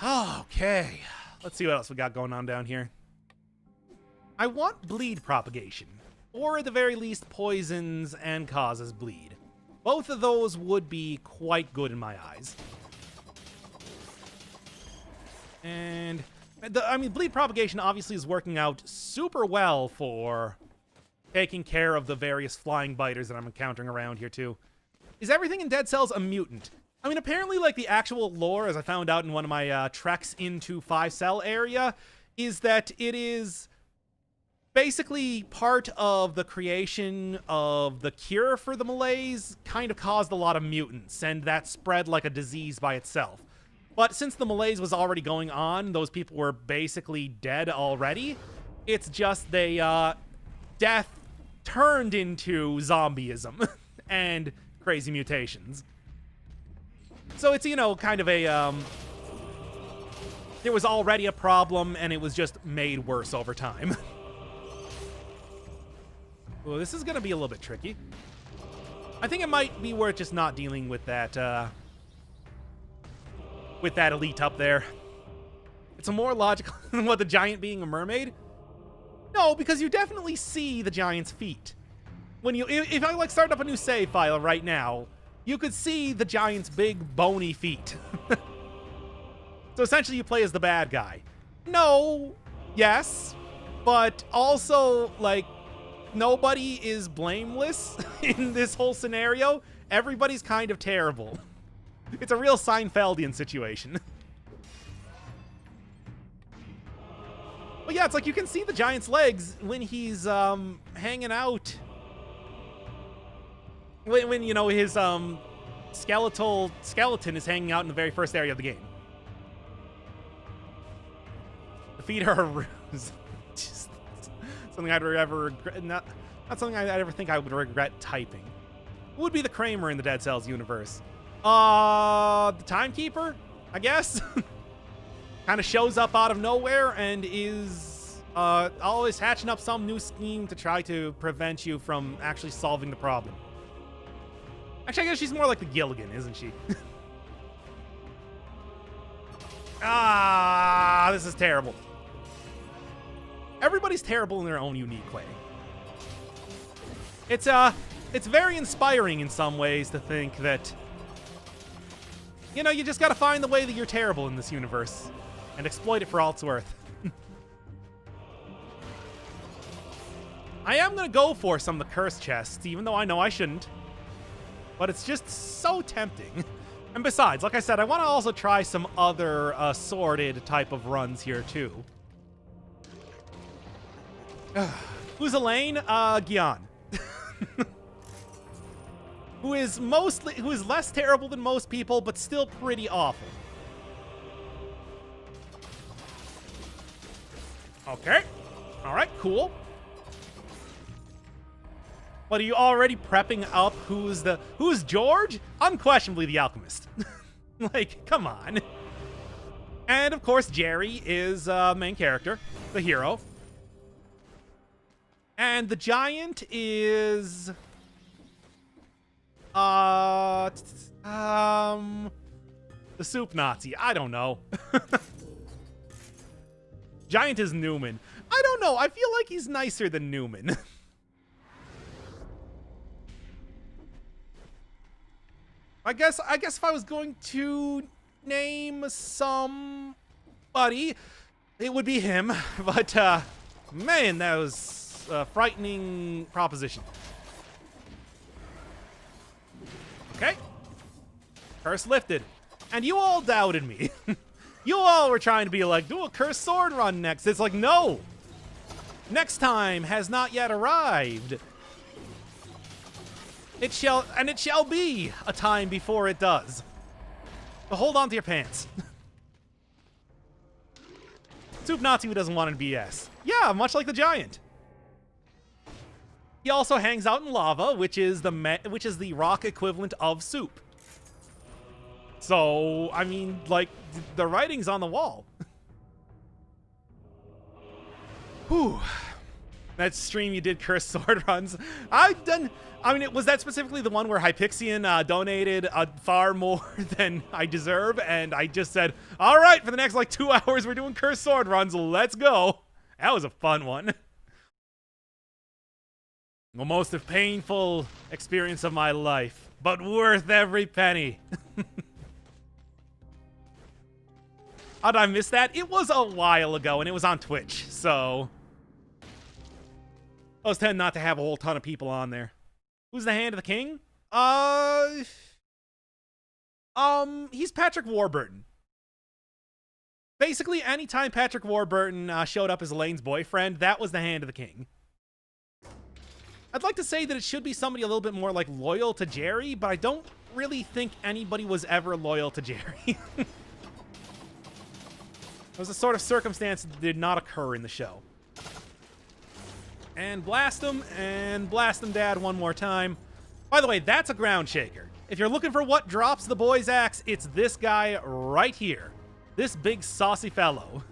Okay. Let's see what else we got going on down here. I want bleed propagation. Or at the very least, poisons and causes bleed. Both of those would be quite good in my eyes. And, I mean, bleed propagation obviously is working out super well for taking care of the various flying biters that I'm encountering around here, too. Is everything in Dead Cells a mutant? I mean, apparently, like, the actual lore, as I found out in one of my treks into 5-cell area, is that it is basically part of the creation of the cure for the malaise kind of caused a lot of mutants, and that spread like a disease by itself. But since the malaise was already going on, those people were basically dead already. It's just death turned into zombieism and crazy mutations. So it's, you know, kind of a, there was already a problem, and it was just made worse over time. Well, this is going to be a little bit tricky. I think it might be worth just not dealing with that elite up there. It's a more logical than what the giant being a mermaid. No, because you definitely see the giant's feet. When you, if I like start up a new save file right now, you could see the giant's big bony feet. So essentially you play as the bad guy. No, yes, but also like nobody is blameless in this whole scenario. Everybody's kind of terrible. It's a real Seinfeldian situation. But yeah, it's like you can see the giant's legs when he's hanging out. When you know, his skeleton is hanging out in the very first area of the game. The feet are a ruse. Just something I'd ever regret. Not something I'd ever think I would regret typing. Who would be the Kramer in the Dead Cells universe? The Timekeeper, I guess. Kind of shows up out of nowhere and is always hatching up some new scheme to try to prevent you from actually solving the problem. Actually, I guess she's more like the Gilligan, isn't she? This is terrible. Everybody's terrible in their own unique way. It's very inspiring in some ways to think that, you know, you just gotta find the way that you're terrible in this universe and exploit it for all it's worth. I am gonna go for some of the curse chests, even though I know I shouldn't. But it's just so tempting. And besides, like I said, I want to also try some other sorted type of runs here, too. Who's Elaine? Gyan. who is less terrible than most people, but still pretty awful. Okay. All right, cool. But are you already prepping up who's George? Unquestionably the alchemist. Like, come on. And of course, Jerry is main character, the hero. And the giant is the soup Nazi. I don't know. Giant is Newman. I don't know. I feel like he's nicer than Newman. I guess if I was going to name somebody, it would be him. But, man, that was a frightening proposition. Okay. Curse lifted. And you all doubted me. You all were trying to be like, do a cursed sword run next. It's like, no. Next time has not yet arrived. It shall be a time before it does. So hold on to your pants. Soup Nazi who doesn't want to BS. Yeah, much like the giant. He also hangs out in lava, which is the rock equivalent of soup. So, I mean, like, the writing's on the wall. Whew. That stream you did cursed sword runs. Was that specifically the one where Hypixia donated far more than I deserve? And I just said, all right, for the next, 2 hours, we're doing cursed sword runs. Let's go. That was a fun one. The most painful experience of my life. but worth every penny. How did I miss that? It was a while ago, and it was on Twitch, so I was tend not to have a whole ton of people on there. Who's the Hand of the King? He's Patrick Warburton. Basically, anytime Patrick Warburton showed up as Elaine's boyfriend, that was the Hand of the King. I'd like to say that it should be somebody a little bit more, like, loyal to Jerry, but I don't really think anybody was ever loyal to Jerry. It was a sort of circumstance that did not occur in the show. And blast him, Dad, one more time. By the way, that's a ground shaker. If you're looking for what drops the boy's axe, it's this guy right here. This big saucy fellow.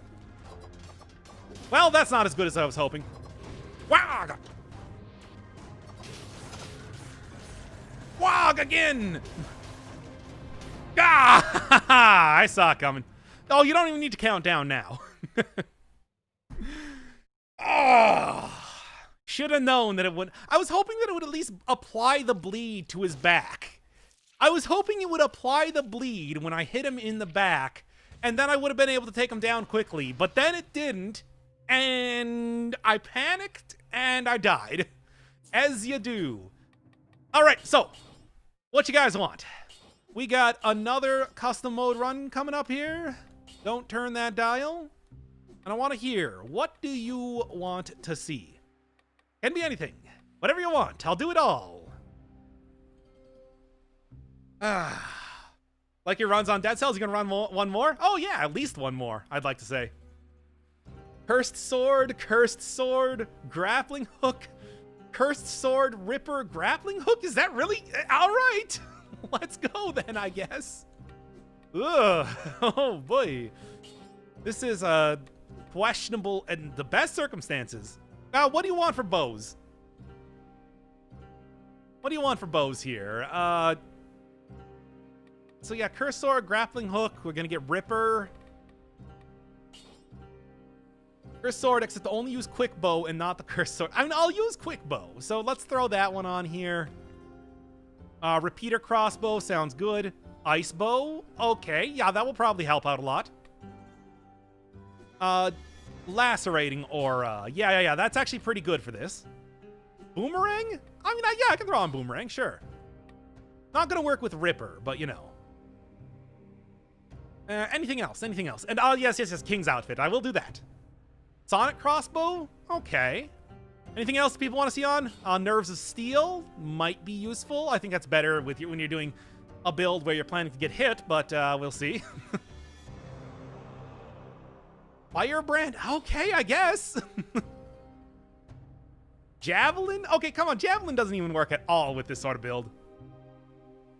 Well, that's not as good as I was hoping. Wog! Wog again! Ah! I saw it coming. Oh, you don't even need to count down now. Oh, should have known that it would. I was hoping that it would at least apply the bleed to his back. I was hoping it would apply the bleed when I hit him in the back, and then I would have been able to take him down quickly. But then it didn't, and I panicked, and I died. As you do. All right, so what you guys want? We got another custom mode run coming up here. Don't turn that dial. And I want to hear, what do you want to see? Can be anything. Whatever you want. I'll do it all. Like your runs on Dead Cells? You gonna run one more? Oh yeah, at least one more, I'd like to say. Cursed Sword, Grappling Hook, Cursed Sword, Ripper, Grappling Hook? Is that really? All right. Let's go then, I guess. Ugh. Oh boy. This is questionable in the best circumstances. Now, what do you want for bows? What do you want for bows here? So yeah, Cursed Sword, Grappling Hook. We're gonna get Ripper. Cursed Sword, except to only use Quick Bow and not the Cursed Sword. I mean, I'll use Quick Bow, so let's throw that one on here. Repeater Crossbow sounds good. Ice Bow, okay, yeah, that will probably help out a lot. Lacerating Aura, yeah, that's actually pretty good for this. Boomerang? I mean, yeah, I can throw on Boomerang, sure. Not gonna work with Ripper, but you know. Anything else? And yes, King's Outfit, I will do that. Sonic Crossbow, okay. Anything else people want to see on? Nerves of Steel might be useful. I think that's better with you when you're doing a build where you're planning to get hit, but we'll see. Firebrand? Okay, I guess. Javelin? Okay, come on. Javelin doesn't even work at all with this sort of build.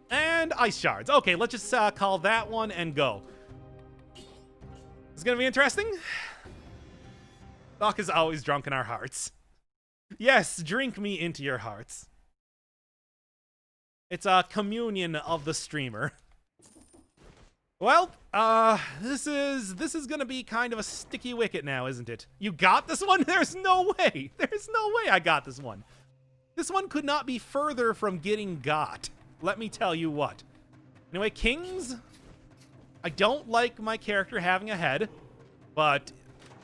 And Ice Shards. Okay, let's just call that one and go. It's going to be interesting. Doc is always drunk in our hearts. Yes, drink me into your hearts. It's a communion of the streamer. Well, this is gonna be kind of a sticky wicket now, isn't it? You got this one? There's no way. There's no way I got this one. This one could not be further from getting got. Let me tell you what. Anyway, Kings. I don't like my character having a head, but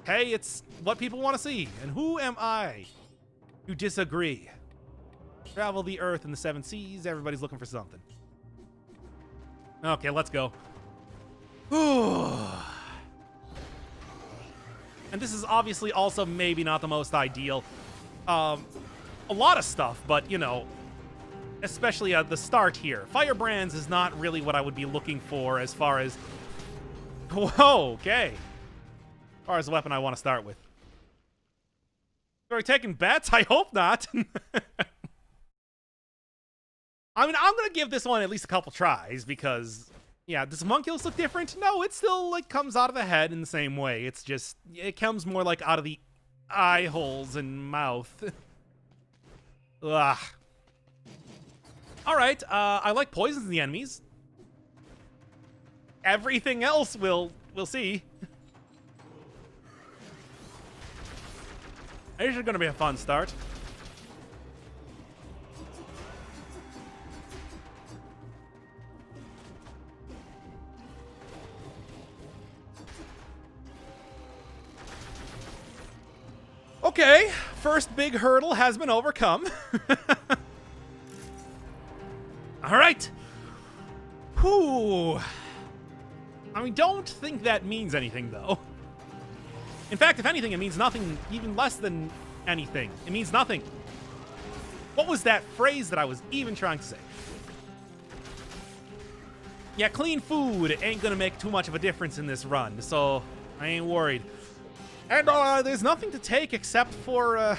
hey, it's what people want to see. And who am I to disagree? Travel the earth and the seven seas. Everybody's looking for something. Okay, let's go. And this is obviously also maybe not the most ideal. A lot of stuff, but, you know, especially at the start here. Firebrands is not really what I would be looking for as far as... Whoa, okay. As far as the weapon I want to start with. Are we taking bets? I hope not. I mean, I'm going to give this one at least a couple tries because... Yeah, does Homunculus look different? No, it still, like, comes out of the head in the same way. It's just, it comes more, like, out of the eye holes and mouth. Ugh. Alright, I like poisons in the enemies. Everything else we'll see. This is gonna be a fun start. Okay, first big hurdle has been overcome. All right. Whew. I mean, don't think that means anything, though. In fact, if anything, it means nothing, even less than anything. It means nothing. What was that phrase that I was even trying to say? Yeah, clean food ain't gonna make too much of a difference in this run, so I ain't worried. And there's nothing to take except for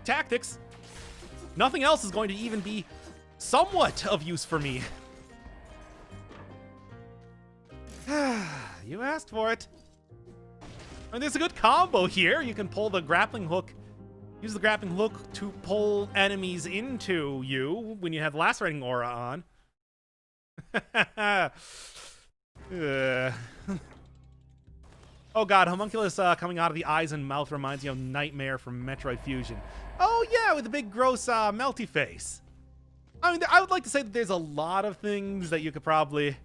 tactics. Nothing else is going to even be somewhat of use for me. You asked for it. I mean, there's a good combo here. You can pull the grappling hook, use the grappling hook to pull enemies into you when you have lacerating aura on. Oh god, homunculus coming out of the eyes and mouth reminds me of Nightmare from Metroid Fusion. Oh yeah, with the big gross melty face. I mean, I would like to say that there's a lot of things that you could probably...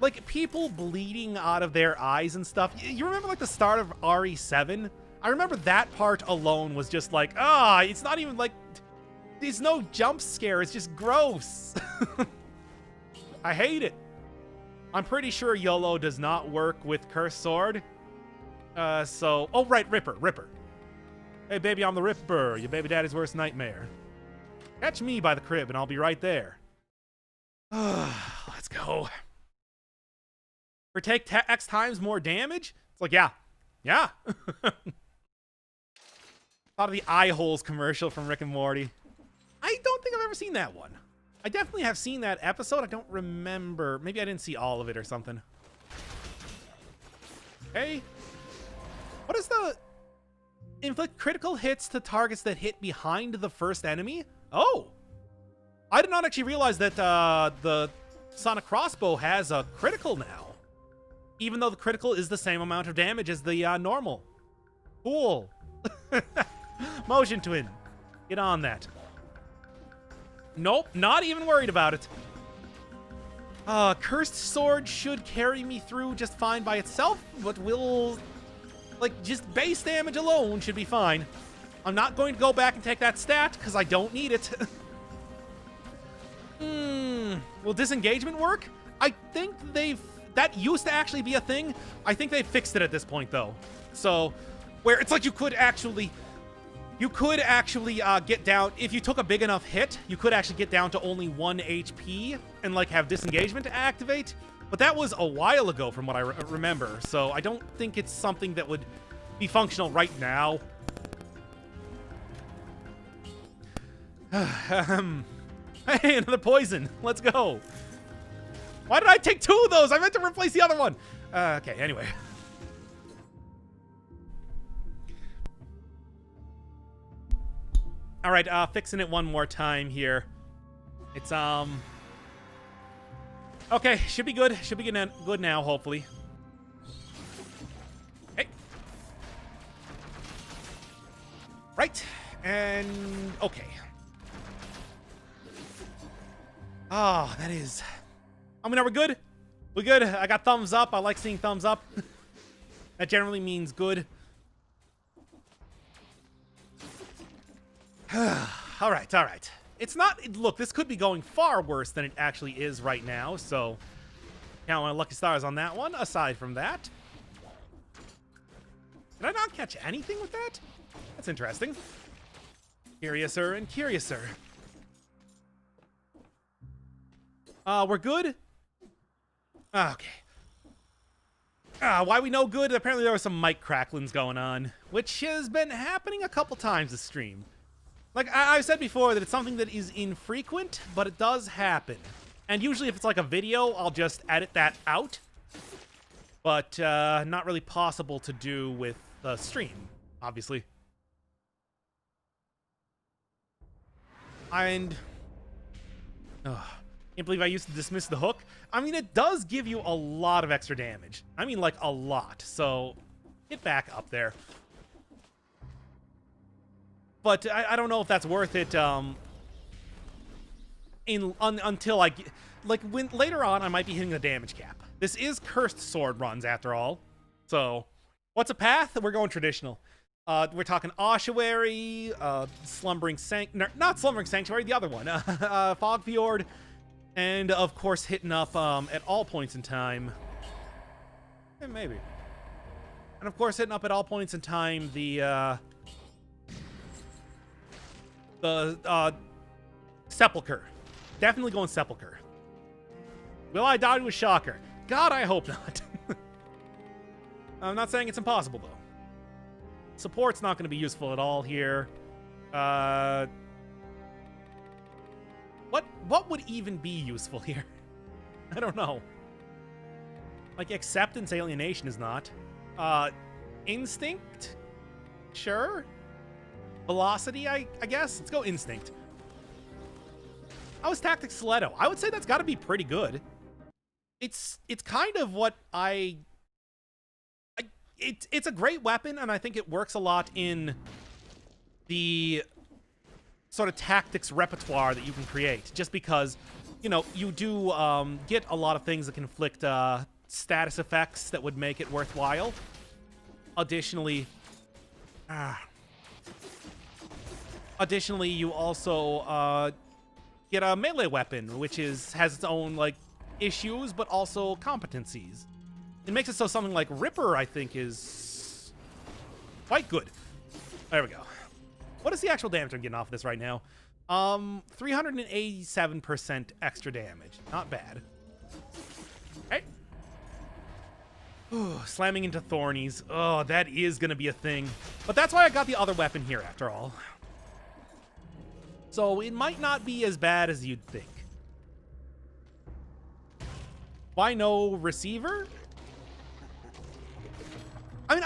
Like, people bleeding out of their eyes and stuff. You remember, like, the start of RE7? I remember that part alone was just like, it's not even, like... There's no jump scare, it's just gross. I hate it. I'm pretty sure YOLO does not work with Cursed Sword. Oh, right, Ripper. Hey, baby, I'm the Ripper, your baby daddy's worst nightmare. Catch me by the crib, and I'll be right there. Let's go. Or take X times more damage? It's like, yeah. Thought of the eye holes commercial from Rick and Morty. I don't think I've ever seen that one. I definitely have seen that episode. I don't remember. Maybe I didn't see all of it or something. Okay. What is the... Inflict critical hits to targets that hit behind the first enemy? Oh. I did not actually realize that the Sonic Crossbow has a critical now. Even though the critical is the same amount of damage as the normal. Cool. Motion Twin. Get on that. Nope, not even worried about it. Cursed Sword should carry me through just fine by itself, but will... Like, just base damage alone should be fine. I'm not going to go back and take that stat, because I don't need it. Will disengagement work? I think they've... That used to actually be a thing. I think they fixed it at this point, though. So, where it's like you could actually get down, if you took a big enough hit, you could actually get down to only 1 HP and, like, have disengagement to activate. But that was a while ago from what I remember, so I don't think it's something that would be functional right now. Hey, another poison. Let's go. Why did I take 2 of those? I meant to replace the other one. Okay, anyway. All right, fixing it one more time here. It's, okay, should be good. Should be good now, hopefully. Hey. Right, and okay. Oh, that is... I mean, are we good? We good? I got thumbs up. I like seeing thumbs up. That generally means good. All right. It's not... Look, this could be going far worse than it actually is right now, so... Count my lucky stars on that one, aside from that. Did I not catch anything with that? That's interesting. Curiouser and curiouser. We're good? Okay. Why we know good? Apparently there were some mic cracklings going on, which has been happening a couple times this stream. Like, I've said before that it's something that is infrequent, but it does happen. And usually if it's like a video, I'll just edit that out. But not really possible to do with the stream, obviously. And... can't believe I used to dismiss the hook. I mean, it does give you a lot of extra damage. I mean, like, a lot. So, get back up there. But I don't know if that's worth it, until I get... Like, later on, I might be hitting the damage cap. This is Cursed Sword runs, after all. So, what's a path? We're going traditional. We're talking Ossuary, Slumbering not Slumbering Sanctuary, the other one. Fog Fjord, and of course hitting up at all points in time. Maybe. And of course hitting up at all points in time the Sepulcher. Definitely going Sepulcher. Will I die to a shocker? God, I hope not. I'm not saying it's impossible, though. Support's not going to be useful at all here. What would even be useful here? I don't know. Like, Acceptance Alienation is not. Instinct? Sure. Velocity, I guess? Let's go Instinct. How is Tactics Stiletto? I would say that's got to be pretty good. It's kind of what it's a great weapon, and I think it works a lot in the sort of tactics repertoire that you can create, just because, you know, you do get a lot of things that can inflict status effects that would make it worthwhile. Additionally, you also get a melee weapon, which has its own, like, issues, but also competencies. It makes it so something like Ripper, I think, is quite good. There we go. What is the actual damage I'm getting off of this right now? 387% extra damage. Not bad. Okay. Ooh, slamming into Thornies. Oh, that is going to be a thing. But that's why I got the other weapon here, after all. So it might not be as bad as you'd think. Why no receiver? I mean,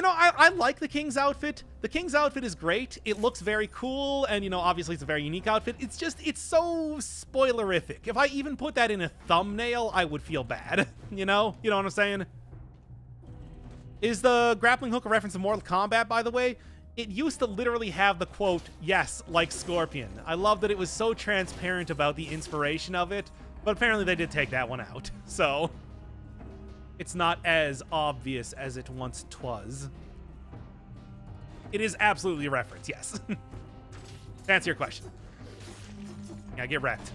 I like the King's outfit. The King's outfit is great. It looks very cool, and, you know, obviously it's a very unique outfit. It's just, it's so spoilerific. If I even put that in a thumbnail, I would feel bad. You know? You know what I'm saying? Is the grappling hook a reference to Mortal Kombat, by the way? It used to literally have the quote, "Yes, like Scorpion." I love that it was so transparent about the inspiration of it, but apparently they did take that one out. So it's not as obvious as it once was. It is absolutely a reference, yes. To answer your question. Yeah, get wrecked.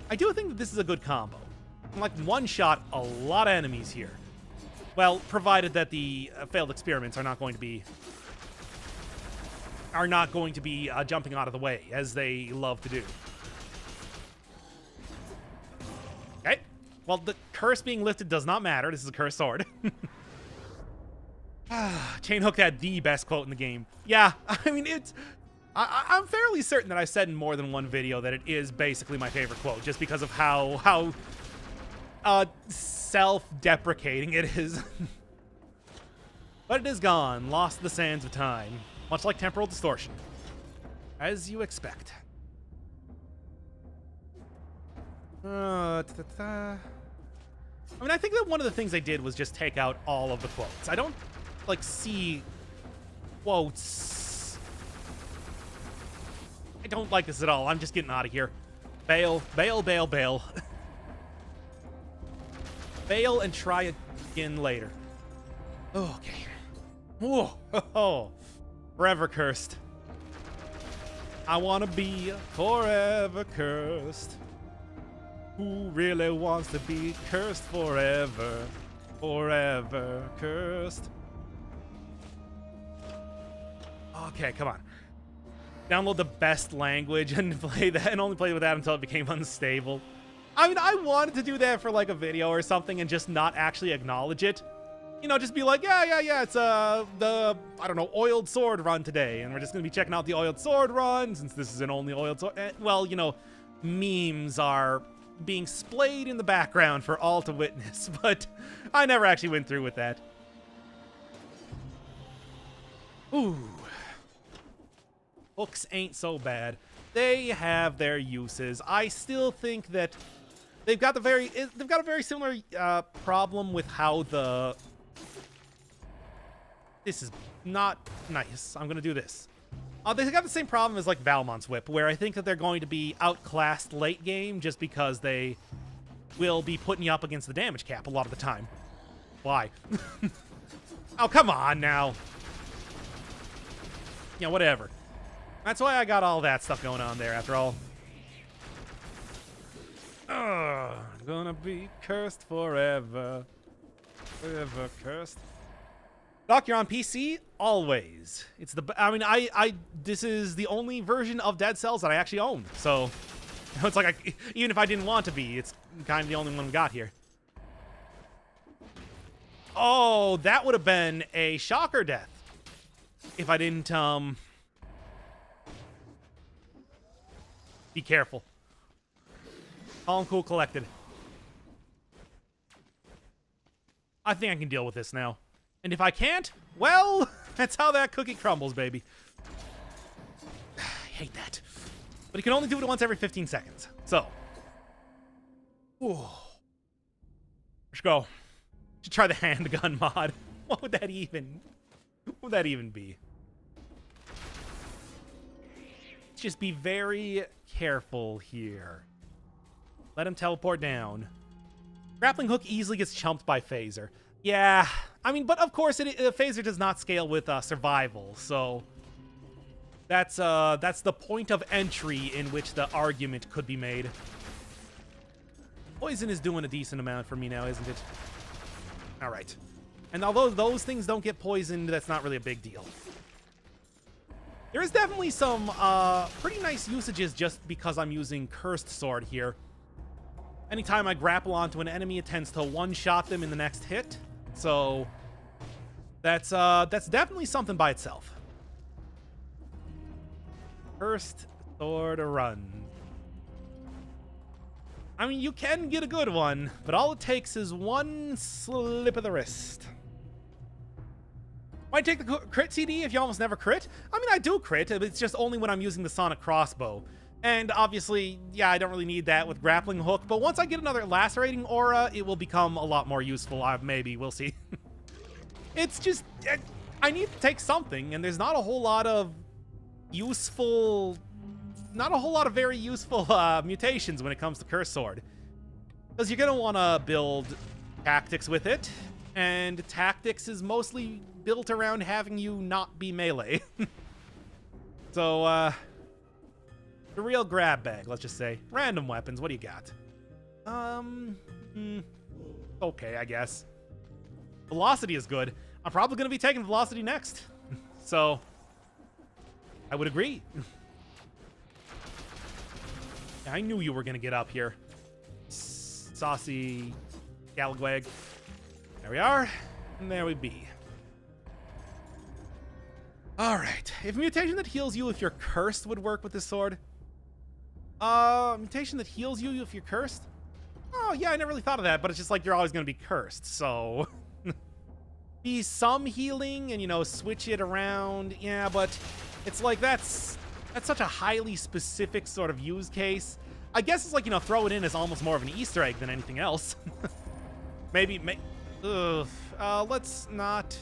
I do think that this is a good combo. Like, one-shot a lot of enemies here. Well, provided that the failed experiments are not going to be jumping out of the way, as they love to do. Okay. Well, the curse being lifted does not matter. This is a cursed sword. Chainhook had the best quote in the game. Yeah, I mean, I'm fairly certain that I've said in more than one video that it is basically my favorite quote, just because of how self-deprecating it is. But it is gone, lost to the sands of time, much like temporal distortion. As you expect. I mean, I think that one of the things they did was just take out all of the quotes. I don't, like, see quotes. I don't like this at all. I'm just getting out of here. Bail, bail, bail, bail. Bail and try again later. Okay. Whoa. Forever cursed. I want to be forever cursed. Who really wants to be cursed forever? Forever cursed. Okay, come on. Download the best language and play that, and only play with that until it became unstable. I mean, I wanted to do that for, like, a video or something and just not actually acknowledge it. You know, just be like, yeah, it's the, I don't know, oiled sword run today, and we're just gonna be checking out the oiled sword run, since this is an only oiled sword. Well, you know, memes are being splayed in the background for all to witness, but I never actually went through with that. Ooh. Hooks ain't so bad. They have their uses. I still think that they've got a very similar problem with how the... This is not nice. I'm gonna do this. They've got the same problem as, like, Valmont's Whip, where I think that they're going to be outclassed late game just because they will be putting you up against the damage cap a lot of the time. Why? Oh, come on now. Yeah, whatever. That's why I got all that stuff going on there, after all. I'm gonna be cursed forever. Forever cursed. Doc, you're on PC? Always. It's the... I mean, this is the only version of Dead Cells that I actually own. So, it's like, even if I didn't want to be, it's kind of the only one we got here. Oh, that would have been a shocker death. If I didn't, be careful. Calm, cool, collected. I think I can deal with this now. And if I can't, well, that's how that cookie crumbles, baby. I hate that. But you can only do it once every 15 seconds. So. Ooh. Let's go. Should try the handgun mod. What would that even be? Just be very careful here. Let him teleport down. Grappling hook easily gets chumped by phaser. Yeah, I mean, but of course, phaser does not scale with survival, so that's the point of entry in which the argument could be made. Poison is doing a decent amount for me now, isn't it? All right. And although those things don't get poisoned, that's not really a big deal. There is definitely some pretty nice usages just because I'm using Cursed Sword here. Anytime I grapple onto an enemy, it tends to one-shot them in the next hit. So that's definitely something by itself. Cursed Sword run. I mean, you can get a good one, but all it takes is one slip of the wrist. Might take the crit CD if you almost never crit. I mean, I do crit, but it's just only when I'm using the sonic crossbow. And obviously, yeah, I don't really need that with grappling hook, but once I get another lacerating aura, it will become a lot more useful. Maybe, we'll see. It's just, I need to take something, and there's not a whole lot of very useful mutations when it comes to Curse Sword. Because you're going to want to build tactics with it, and tactics is mostly built around having you not be melee. So, the real grab bag, let's just say. Random weapons, what do you got? Okay, I guess. Velocity is good. I'm probably going to be taking velocity next. So, I would agree. I knew you were going to get up here. Saucy Galagwag. There we are. And there we be. Alright. If mutation that heals you if you're cursed would work with this sword. Mutation that heals you if you're cursed? Oh, yeah, I never really thought of that, but it's just like you're always going to be cursed, so... Be some healing and, you know, switch it around. Yeah, but it's like that's such a highly specific sort of use case. I guess it's like, you know, throw it in as almost more of an Easter egg than anything else. Maybe, let's not...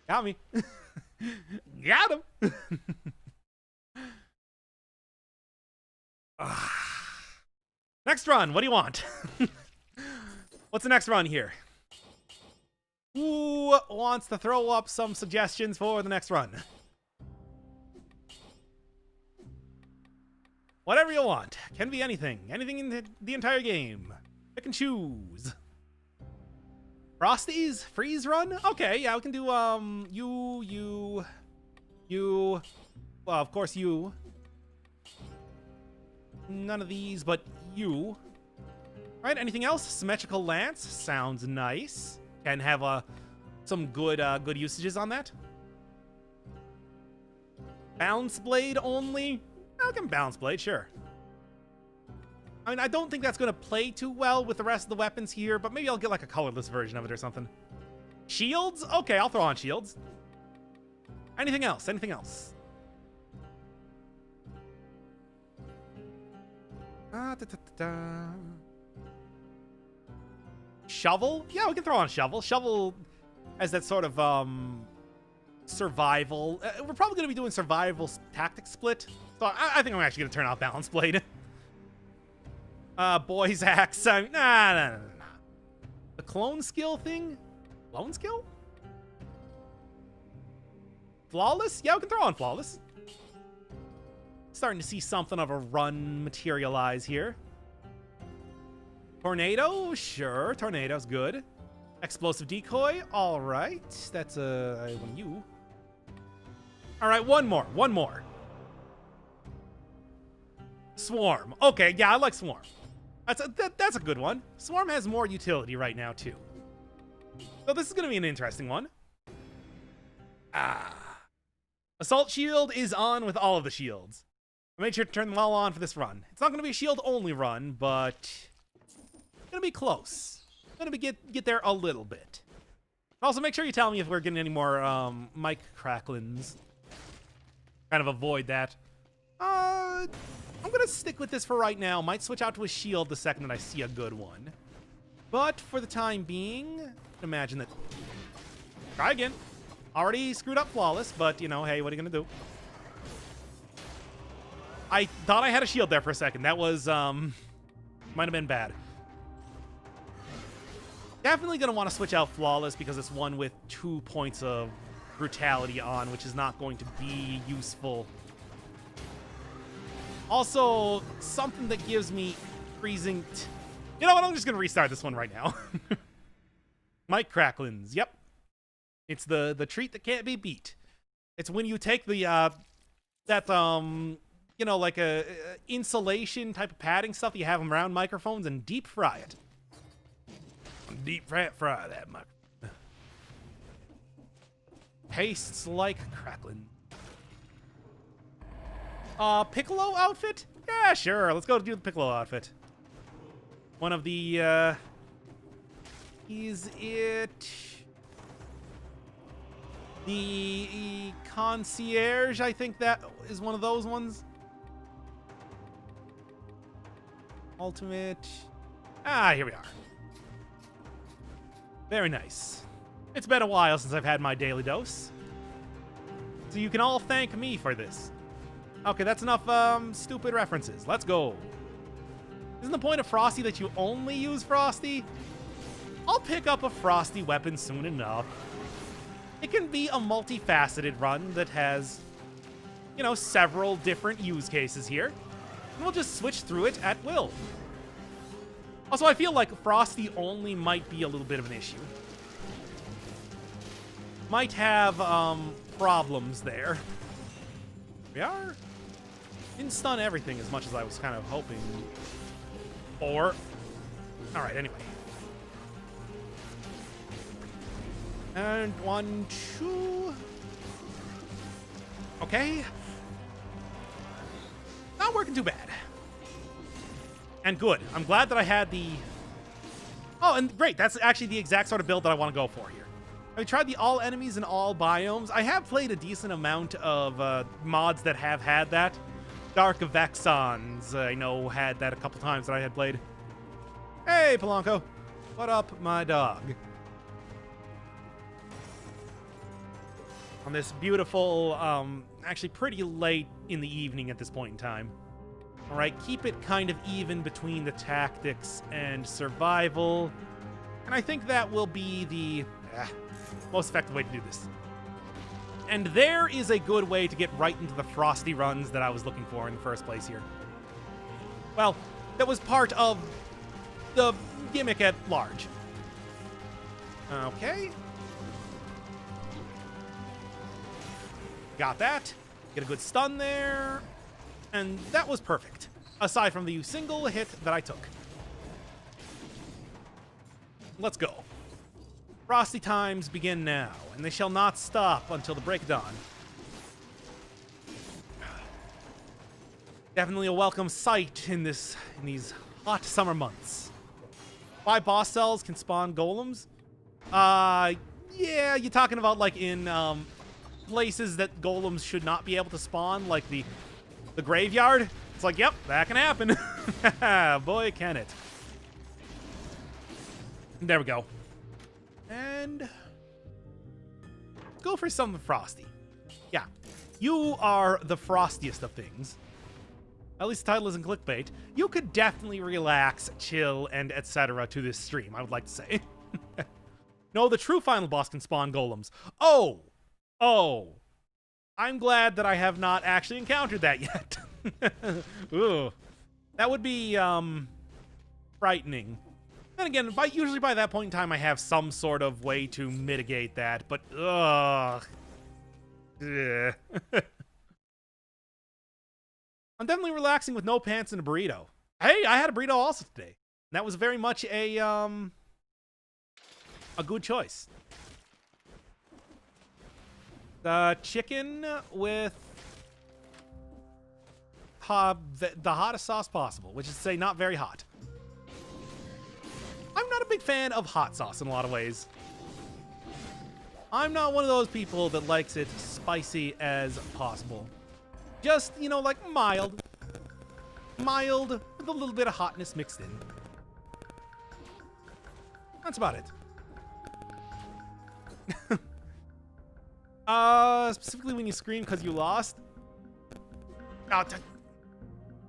Got me. Got him. Next run, what do you want? What's the next run here? Who wants to throw up some suggestions for the next run? Whatever you want. Can be anything. Anything in the entire game. Pick and choose. Frosties? Freeze run? Okay, yeah, we can do, you. Well, of course, you. None of these, but you. Right, anything else? Symmetrical Lance? Sounds nice. Can have, some good usages on that. Bounce Blade only? I can Bounce Blade, sure. I mean, I don't think that's going to play too well with the rest of the weapons here, but maybe I'll get like a colorless version of it or something. Shields? Okay, I'll throw on shields. Anything else? Anything else? Shovel? Yeah, we can throw on shovel. Shovel as that sort of survival. We're probably going to be doing survival tactic split. So I think I'm actually going to turn out Balance Blade. Boy's axe. Nah. The clone skill thing? Clone skill? Flawless? Yeah, we can throw on Flawless. Starting to see something of a run materialize here. Tornado? Sure, Tornado's good. Explosive decoy? All right. That's one you. All right, one more. Swarm. Okay, yeah, I like Swarm. That's a good one. Swarm has more utility right now, too. So this is going to be an interesting one. Assault shield is on with all of the shields. I made sure to turn them all on for this run. It's not going to be a shield-only run, but it's going to be close. Going to get there a little bit. Also, make sure you tell me if we're getting any more mic cracklings. Kind of avoid that. I'm going to stick with this for right now. Might switch out to a shield the second that I see a good one. But for the time being, imagine that... Try again. Already screwed up Flawless, but, you know, hey, what are you going to do? I thought I had a shield there for a second. That was, might have been bad. Definitely going to want to switch out Flawless because it's one with 2 points of brutality on, which is not going to be useful. Also, something that gives me freezing... You know what? I'm just going to restart this one right now. Mic cracklings. Yep. It's the treat that can't be beat. It's when you take the, you know, like a insulation type of padding stuff that you have around microphones and deep fry it. Deep fry that microphone. Tastes like crackling. Piccolo outfit? Yeah, sure. Let's go do the Piccolo outfit. One of the, is it... The concierge, I think that is one of those ones. Ultimate. Here we are. Very nice. It's been a while since I've had my daily dose. So you can all thank me for this. Okay, that's enough stupid references. Let's go. Isn't the point of Frosty that you only use Frosty? I'll pick up a Frosty weapon soon enough. It can be a multifaceted run that has, you know, several different use cases here. And we'll just switch through it at will. Also, I feel like Frosty only might be a little bit of an issue. Might have, problems there. We are. Didn't stun everything as much as I was kind of hoping. Or. Alright, anyway. And 1, 2. Okay. Not working too bad. And good. I'm glad that I had the... Oh, and great. That's actually the exact sort of build that I want to go for here. I've tried the all enemies and all biomes. I have played a decent amount of mods that have had that. Dark Vexons, I know, had that a couple times that I had played. Hey, Polanco. What up, my dog? On this beautiful, actually pretty late in the evening at this point in time. All right, keep it kind of even between the tactics and survival. And I think that will be the most effective way to do this. And there is a good way to get right into the Frosty runs that I was looking for in the first place here. Well, that was part of the gimmick at large. Okay. Got that. Get a good stun there. And that was perfect. Aside from the single hit that I took. Let's go. Frosty times begin now, and they shall not stop until the break of dawn. Definitely a welcome sight in these hot summer months. 5 boss cells can spawn golems. Yeah, you're talking about like in places that golems should not be able to spawn, like the graveyard. It's like, yep, that can happen. Boy, can it. There we go. And go for some Frosty. Yeah, you are the frostiest of things. At least the title isn't clickbait. You could definitely relax, chill, and etc. to this stream, I would like to say. No, the true final boss can spawn golems. Oh! Oh. I'm glad that I have not actually encountered that yet. Ooh. That would be, frightening. Then again, usually by that point in time, I have some sort of way to mitigate that, but, ugh. I'm definitely relaxing with no pants and a burrito. Hey, I had a burrito also today. That was very much a good choice. The chicken with the hottest sauce possible, which is to say not very hot. I'm not a big fan of hot sauce in a lot of ways. I'm not one of those people that likes it spicy as possible. Just, you know, like mild. Mild with a little bit of hotness mixed in. That's about it. Specifically when you scream because you lost. Oh,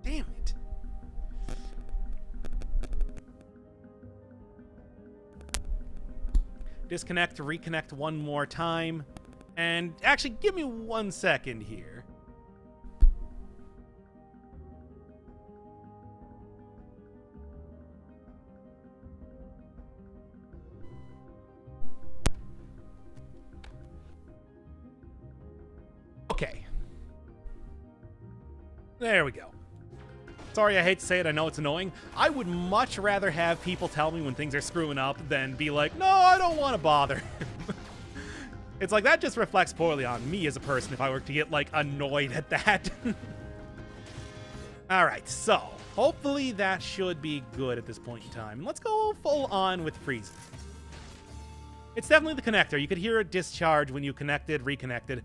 damn it. Disconnect to reconnect one more time. And actually, give me 1 second here. Okay. There we go. Sorry, I hate to say it, I know it's annoying. I would much rather have people tell me when things are screwing up than be like, no, I don't want to bother. It's like, that just reflects poorly on me as a person if I were to get, like, annoyed at that. Alright, so, hopefully that should be good at this point in time. Let's go full on with freeze. It's definitely the connector. You could hear it discharge when you connected, reconnected.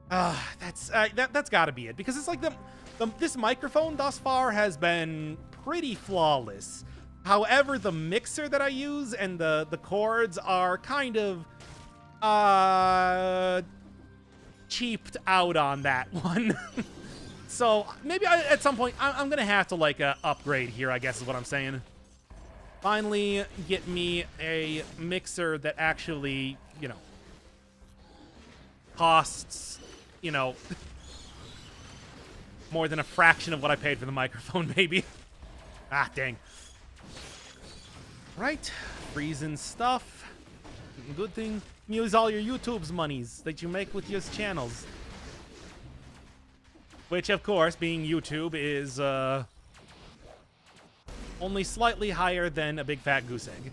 That's gotta be it, because it's like this microphone thus far has been pretty flawless. However, the mixer that I use and the cords are kind of cheaped out on that one. So maybe at some point I'm gonna have to like upgrade here, I guess is what I'm saying. Finally get me a mixer that actually, you know, costs, you know, more than a fraction of what I paid for the microphone, maybe. Ah, dang. Right, freezing stuff. Good thing you use all your YouTube's monies that you make with your channels. Which, of course, being YouTube is only slightly higher than a big fat goose egg.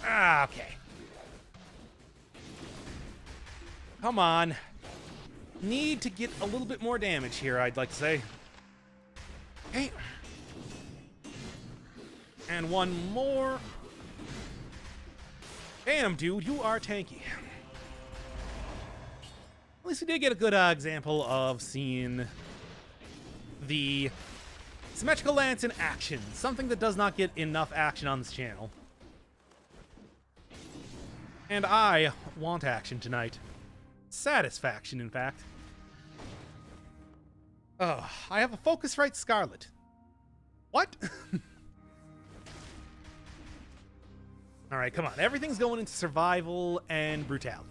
Ah, okay. Come on. Need to get a little bit more damage here, I'd like to say. Okay. And one more. Damn, dude, you are tanky. At least we did get a good example of seeing the symmetrical lance in action. Something that does not get enough action on this channel. And I want action tonight. Satisfaction, in fact. Oh, I have a Focusrite Scarlet. What? Alright, come on. Everything's going into survival and brutality.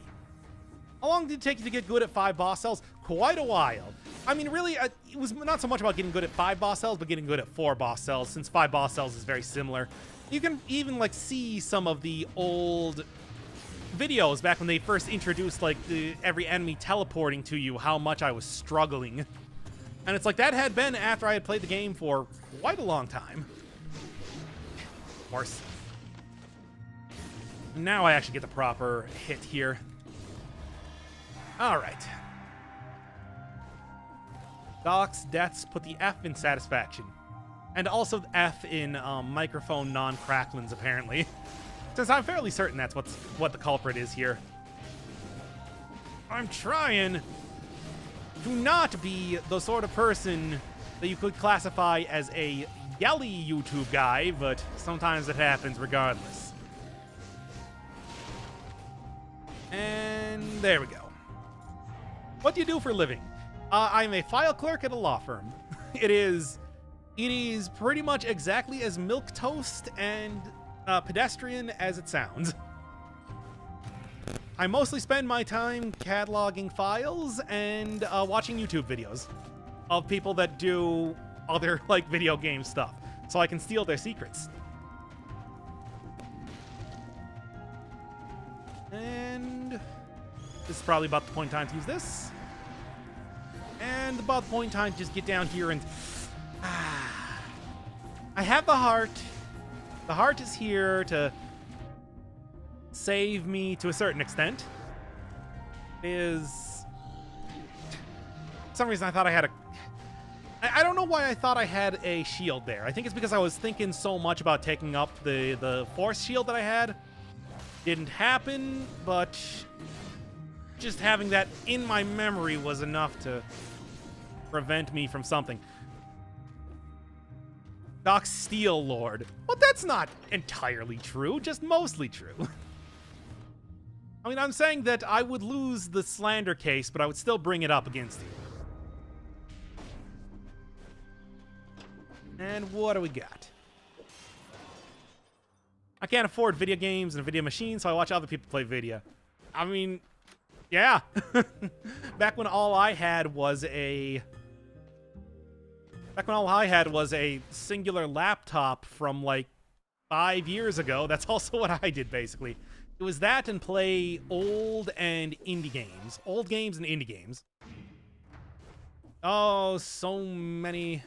How long did it take you to get good at 5 boss cells? Quite a while. I mean, really, it was not so much about getting good at 5 boss cells, but getting good at 4 boss cells, since 5 boss cells is very similar. You can even, like, see some of the old videos back when they first introduced, like, every enemy teleporting to you, how much I was struggling. And it's like, that had been after I had played the game for quite a long time. Of course. Now I actually get the proper hit here. Alright. Doc's deaths put the F in satisfaction. And also F in microphone non-cracklins, apparently. Since I'm fairly certain that's what the culprit is here. I'm trying to not be the sort of person that you could classify as a yelly YouTube guy, but sometimes it happens regardless. And there we go. What do you do for a living? I'm a file clerk at a law firm. It is pretty much exactly as milquetoast and pedestrian as it sounds. I mostly spend my time cataloging files and watching YouTube videos of people that do other like video game stuff, so I can steal their secrets. And this is probably about the point in time to use this. And about the point in time to just get down here and... I have the heart. The heart is here to save me to a certain extent. For some reason I thought I had a... I don't know why I thought I had a shield there. I think it's because I was thinking so much about taking up the force shield that I had. Didn't happen, but just having that in my memory was enough to prevent me from something. Doc Steel Lord. Well, that's not entirely true, just mostly true. I mean, I'm saying that I would lose the slander case, but I would still bring it up against you. And what do we got? I can't afford video games and a video machine, so I watch other people play video. I mean, yeah. Back when all I had was a singular laptop from like 5 years ago. That's also what I did, basically. It was that and play old and indie games. Old games and indie games. Oh, so many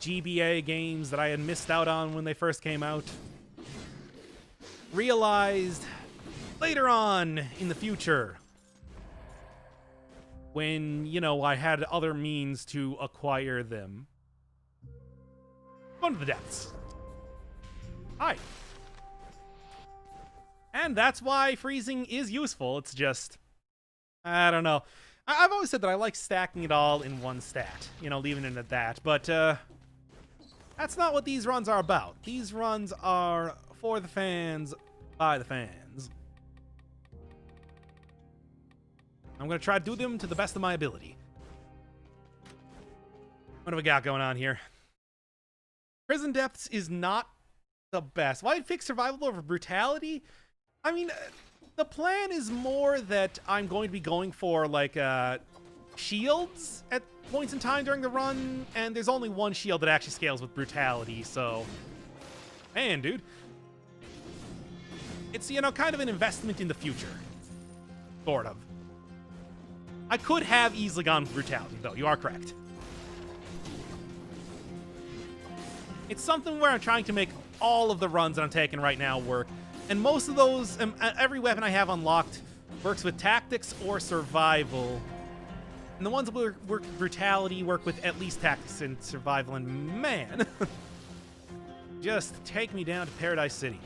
GBA games that I had missed out on when they first came out. Realized later on in the future, when, you know, I had other means to acquire them. Go into the depths. Hi. And that's why freezing is useful. It's just, I don't know. I've always said that I like stacking it all in one stat, you know, leaving it at that. But that's not what these runs are about. These runs are for the fans, by the fans. I'm going to try to do them to the best of my ability. What do we got going on here? Prison Depths is not the best. Why pick survival over brutality? I mean, the plan is more that I'm going to be going for, like, shields at points in time during the run, and there's only one shield that actually scales with brutality, so... Man, dude. It's, you know, kind of an investment in the future. Sort of. I could have easily gone with brutality, though. You are correct. It's something where I'm trying to make all of the runs that I'm taking right now work. And most of those, every weapon I have unlocked works with tactics or survival. And the ones that work with brutality work with at least tactics and survival. And man, just take me down to Paradise City.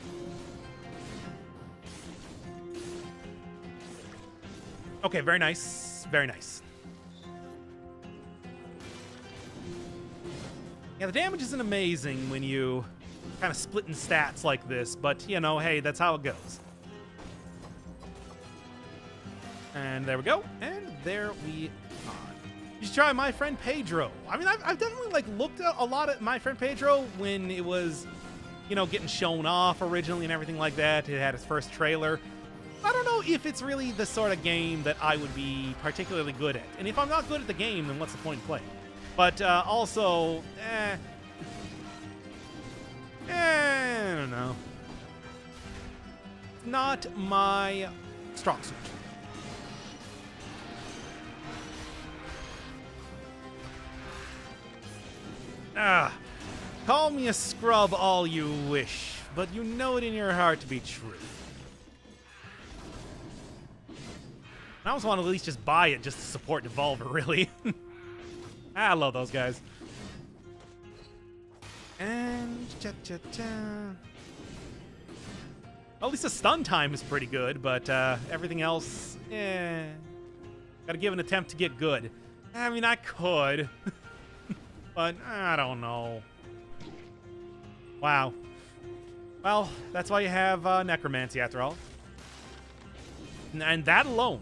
Okay, very nice. Very nice. Yeah, the damage isn't amazing when you kind of split in stats like this, but, you know, hey, that's how it goes. And there we go. And there we are. You should try My Friend Pedro. I mean, I've definitely, like, looked at a lot at My Friend Pedro when it was, you know, getting shown off originally and everything like that. It had its first trailer. I don't know if it's really the sort of game that I would be particularly good at. And if I'm not good at the game, then what's the point in playing? But also, I don't know. Not my strong suit. Call me a scrub all you wish, but you know it in your heart to be true. I almost want to at least just buy it just to support Devolver, really. I love those guys. And well, at least the stun time is pretty good, but everything else, gotta give an attempt to get good. I mean, I could, but I don't know. Wow. Well, that's why you have Necromancy, after all. And that alone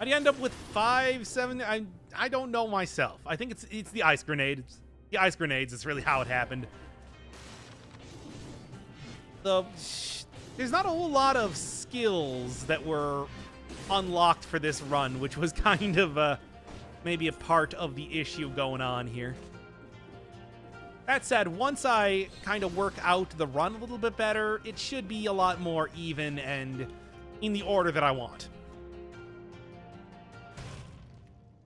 How'd you end up with 5, 7? I don't know myself. I think it's the ice grenades. The ice grenades is really how it happened. There's not a whole lot of skills that were unlocked for this run, which was kind of maybe a part of the issue going on here. That said, once I kind of work out the run a little bit better, it should be a lot more even and in the order that I want.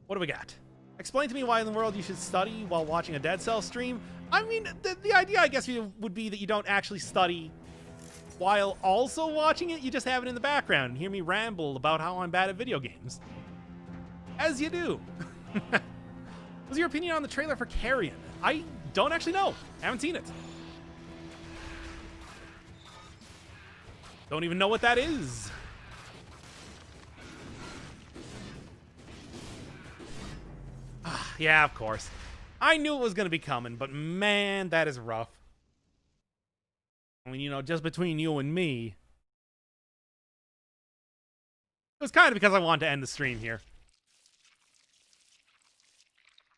What do we got? Explain to me why in the world you should study while watching a Dead Cell stream. I mean, the idea, I guess, would be that you don't actually study while also watching it. You just have it in the background and hear me ramble about how I'm bad at video games. As you do. What's your opinion on the trailer for Carrion? I don't actually know. Haven't seen it. Don't even know what that is. Yeah, of course. I knew it was going to be coming, but man, that is rough. I mean, you know, just between you and me, it was kind of because I wanted to end the stream here.